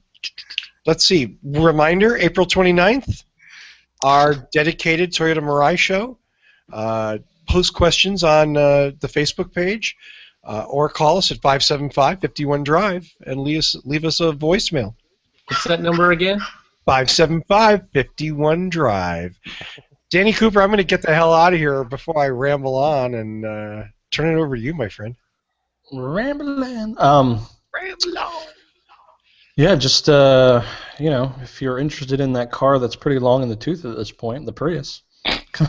Let's see. Reminder, April 29th, our dedicated Toyota Mirai show. Post questions on the Facebook page or call us at 575-51-DRIVE and leave us a voicemail. What's that number again? 575-51-DRIVE. Danny Cooper, I'm going to get the hell out of here before I ramble on and turn it over to you, my friend. Rambling. Ramble on. Yeah, just if you're interested in that car that's pretty long in the tooth at this point, the Prius, come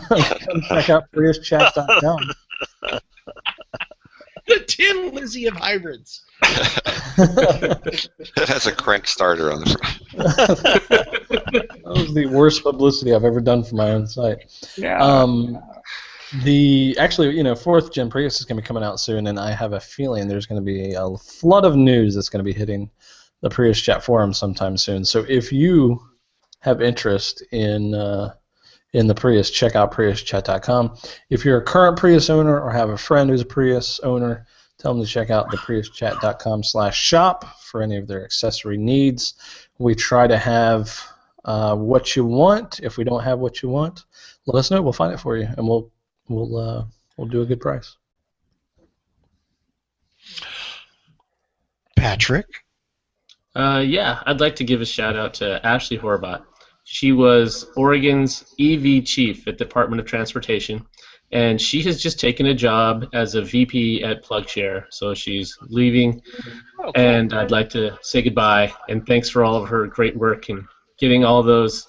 check out PriusChat.com. The Tin Lizzie of hybrids. It has a crank starter on the front. That was the worst publicity I've ever done for my own site. Yeah. Fourth Gen Prius is going to be coming out soon, and I have a feeling there's going to be a flood of news that's going to be hitting the Prius Chat forum sometime soon. So if you have interest in the Prius, check out PriusChat.com. If you're a current Prius owner or have a friend who's a Prius owner, Tell them to check out thepriuschat.com/shop for any of their accessory needs. We try to have what you want. If we don't have what you want, let us know. We'll find it for you, and we'll do a good price. Patrick? Yeah, I'd like to give a shout out to Ashley Horvat. She was Oregon's EV chief at the Department of Transportation, and she has just taken a job as a VP at PlugShare. So she's leaving, and I'd like to say goodbye and thanks for all of her great work in getting all those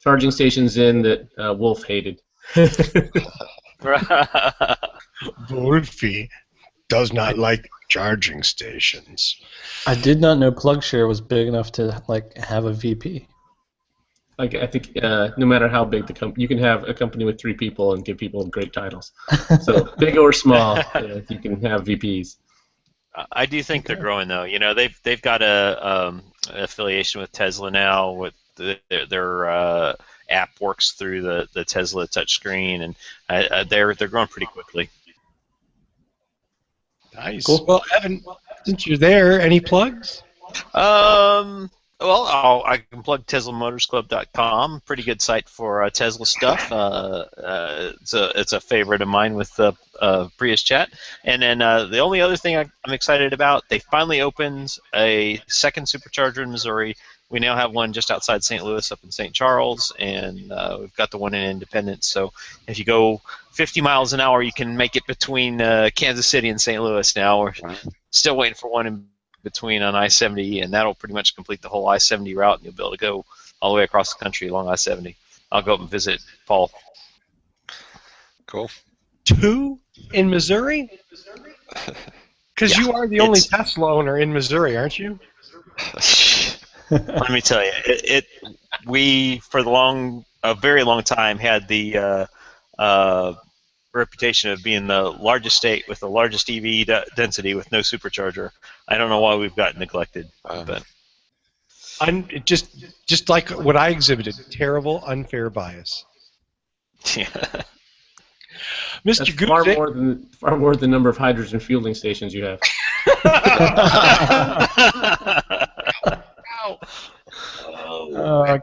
charging stations in that Wolf hated. Wolfie does not like charging stations. I did not know PlugShare was big enough to have a VP. Like, I think no matter how big the company, you can have a company with 3 people and give people great titles. So big or small, you can have VPs. I do think they're growing though. You know, they've got an affiliation with Tesla now. With their app works through the Tesla touchscreen, and they're growing pretty quickly. Nice. Cool. Well, Evan, since you're there, any plugs? Well, I can plug TeslaMotorsClub.com. Pretty good site for Tesla stuff. It's a favorite of mine with Prius Chat. And then the only other thing I'm excited about, they finally opened a second supercharger in Missouri. We now have one just outside St. Louis, up in St. Charles, and we've got the one in Independence. So if you go 50 miles an hour, you can make it between Kansas City and St. Louis now. We're still waiting for one in between on I-70, and that'll pretty much complete the whole I-70 route, and you'll be able to go all the way across the country along I-70. I'll go up and visit Paul. Cool. 2 in Missouri? Because you are the only Tesla owner in Missouri, aren't you? Let me tell you, we for a very long time had the reputation of being the largest state with the largest EV density with no supercharger. I don't know why we've gotten neglected, but I'm just like what I exhibited, terrible, unfair bias. yeah. Mr. That's Guzik, far more than the number of hydrogen fueling stations you have.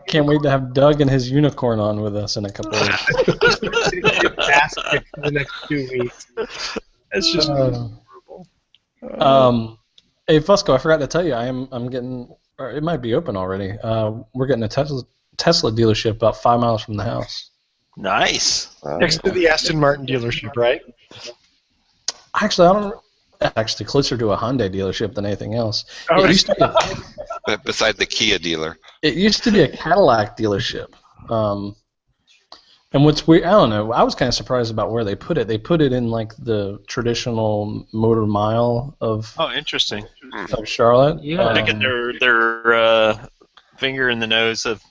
Can't wait to have Doug and his unicorn on with us in a couple of weeks. fantastic for the next 2 weeks. It's just Hey Fusco, I forgot to tell you, I'm getting, or it might be open already. We're getting a Tesla dealership about 5 miles from the house. Nice. next to the Aston Martin dealership, right? Actually, I don't. Actually, closer to a Hyundai dealership than anything else. Oh, It used to be Beside the Kia dealer. It used to be a Cadillac dealership. And what's weird, I don't know, I was kind of surprised about where they put it. They put it in the traditional motor mile of Interesting. Charlotte. Yeah. Sticking their finger in the nose of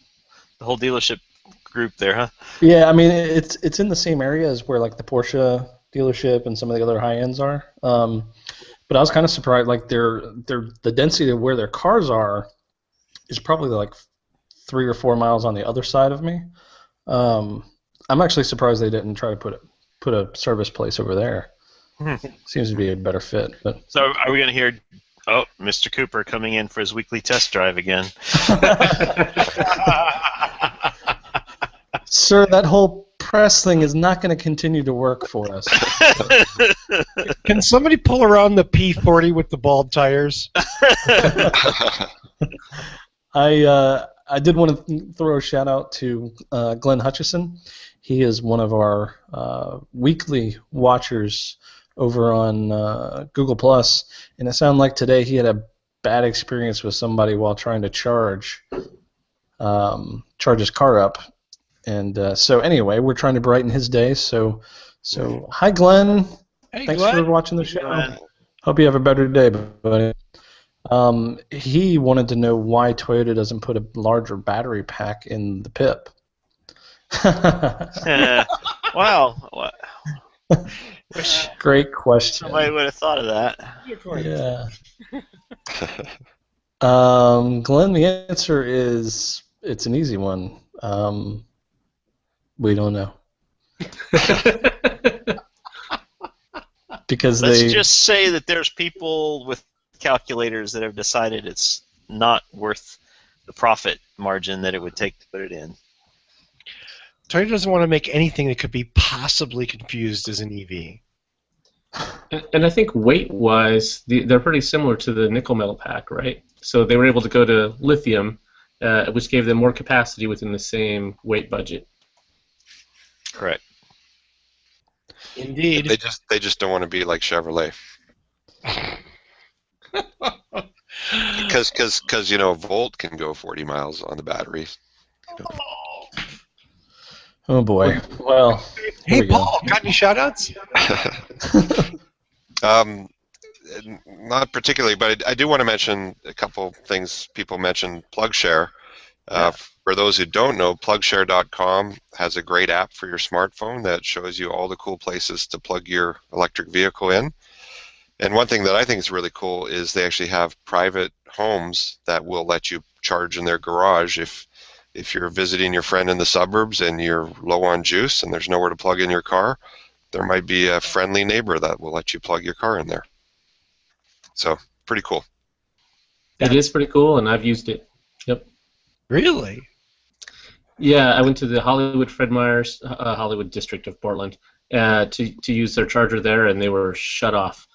the whole dealership group there, huh? Yeah, I mean it's in the same area as where the Porsche dealership and some of the other high ends are. But I was kind of surprised. The density of where their cars are is probably 3 or 4 miles on the other side of me. I'm actually surprised they didn't try to put a service place over there. Seems to be a better fit. But So are we going to hear, Mr. Cooper coming in for his weekly test drive again? Sir, that whole press thing is not going to continue to work for us. Can somebody pull around the P40 with the bald tires? I did want to throw a shout out to Glenn Hutchison. He is one of our weekly watchers over on Google Plus, and it sounded like today he had a bad experience with somebody while trying to charge his car up. And so anyway, we're trying to brighten his day. So hi Glenn. Hey, Thanks Glenn. for watching the show. Glenn. Hope you have a better day, buddy. He wanted to know why Toyota doesn't put a larger battery pack in the PIP. Wow. Wish Great question. somebody would have thought of that. Yeah. Glenn, the answer is it's an easy one. We don't know. because Let's they just say that there's people with calculators that have decided it's not worth the profit margin that it would take to put it in. Toyota doesn't want to make anything that could be possibly confused as an EV. And I think weight-wise, they're pretty similar to the nickel metal pack, right? So they were able to go to lithium, which gave them more capacity within the same weight budget. Correct. Indeed. They just don't want to be like Chevrolet. Because you know, Volt can go 40 miles on the battery. Oh boy. Well, Hey, here we go. Paul, got any shout-outs? Not particularly, but I do want to mention a couple things people mentioned. PlugShare. For those who don't know, plugshare.com has a great app for your smartphone that shows you all the cool places to plug your electric vehicle in. And one thing that I think is really cool is they actually have private homes that will let you charge in their garage if you're visiting your friend in the suburbs and you're low on juice and there's nowhere to plug in your car. There might be a friendly neighbor that will let you plug your car in there. So, pretty cool. It is pretty cool, and I've used it. Yep. Really? Yeah, I went to the Hollywood Fred Meyer's Hollywood district of Portland to use their charger there, and they were shut off.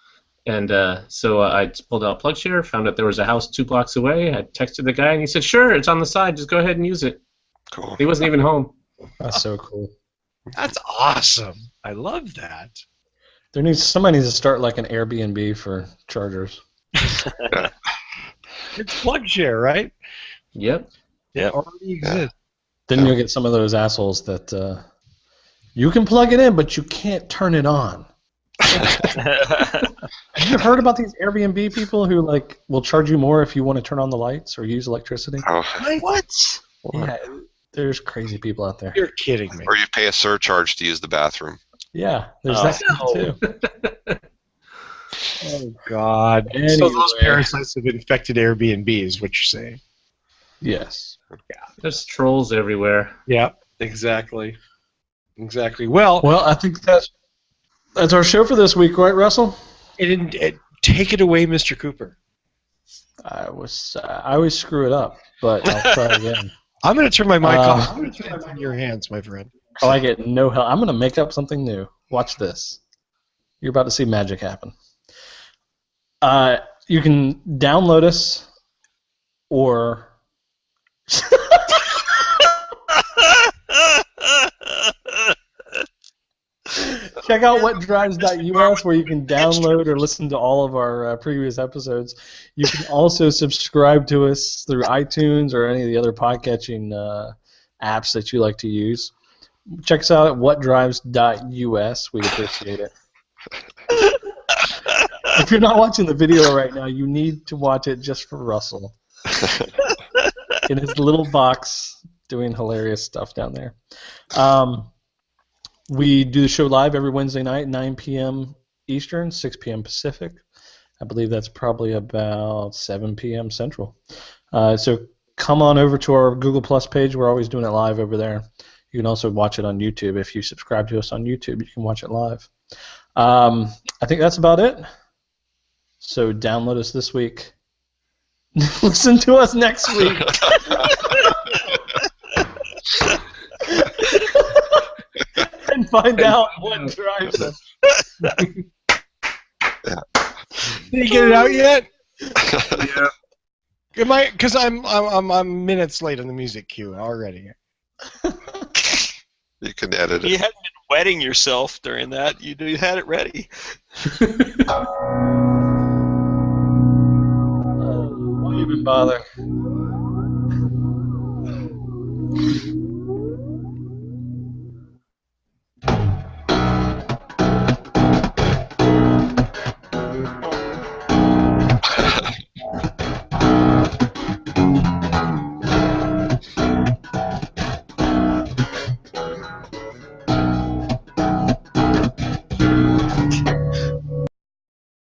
And so I pulled out PlugShare, found out there was a house 2 blocks away. I texted the guy, and he said, "Sure, it's on the side. Just go ahead and use it." Cool. He wasn't even home. That's so cool. That's awesome. I love that. Somebody needs to start like an Airbnb for chargers. It's PlugShare, right? Yep. Yeah. It already exists. Then you'll get some of those assholes that you can plug it in, but you can't turn it on. Have you heard about these Airbnb people who like will charge you more if you want to turn on the lights or use electricity? Oh, What? Yeah, there's crazy people out there. You're kidding me. or you pay a surcharge to use the bathroom. Yeah, there's Oh. that too. Oh, God. So Anyway. those parasites have infected Airbnb is what you're saying. Yes. There's trolls everywhere. Yeah, exactly. Exactly. Well, Well, I think that's our show for this week, right, Russell? take it away, Mr. Cooper. I always screw it up, but I'll try again. I'm going to turn my mic off. I'm going to turn it in your hands, my friend. Oh, I get no help. I'm going to make up something new. Watch this. You're about to see magic happen. You can download us or check out whatdrives.us where you can download or listen to all of our previous episodes. You can also subscribe to us through iTunes or any of the other podcatching apps that you like to use. Check us out at whatdrives.us. We'd appreciate it. If you're not watching the video right now, you need to watch it just for Russell. In his little box doing hilarious stuff down there. We do the show live every Wednesday night, 9 p.m. Eastern, 6 p.m. Pacific. I believe that's probably about 7 p.m. Central. So come on over to our Google Plus page. We're always doing it live over there. You can also watch it on YouTube. If you subscribe to us on YouTube, you can watch it live. I think that's about it. So download us this week. Listen to us next week. And find out what drives us. Did you get it out yet? Yeah. Because I'm minutes late on the music cue already. You can edit You it. hadn't been wetting yourself during that. You had it ready. Why even bother?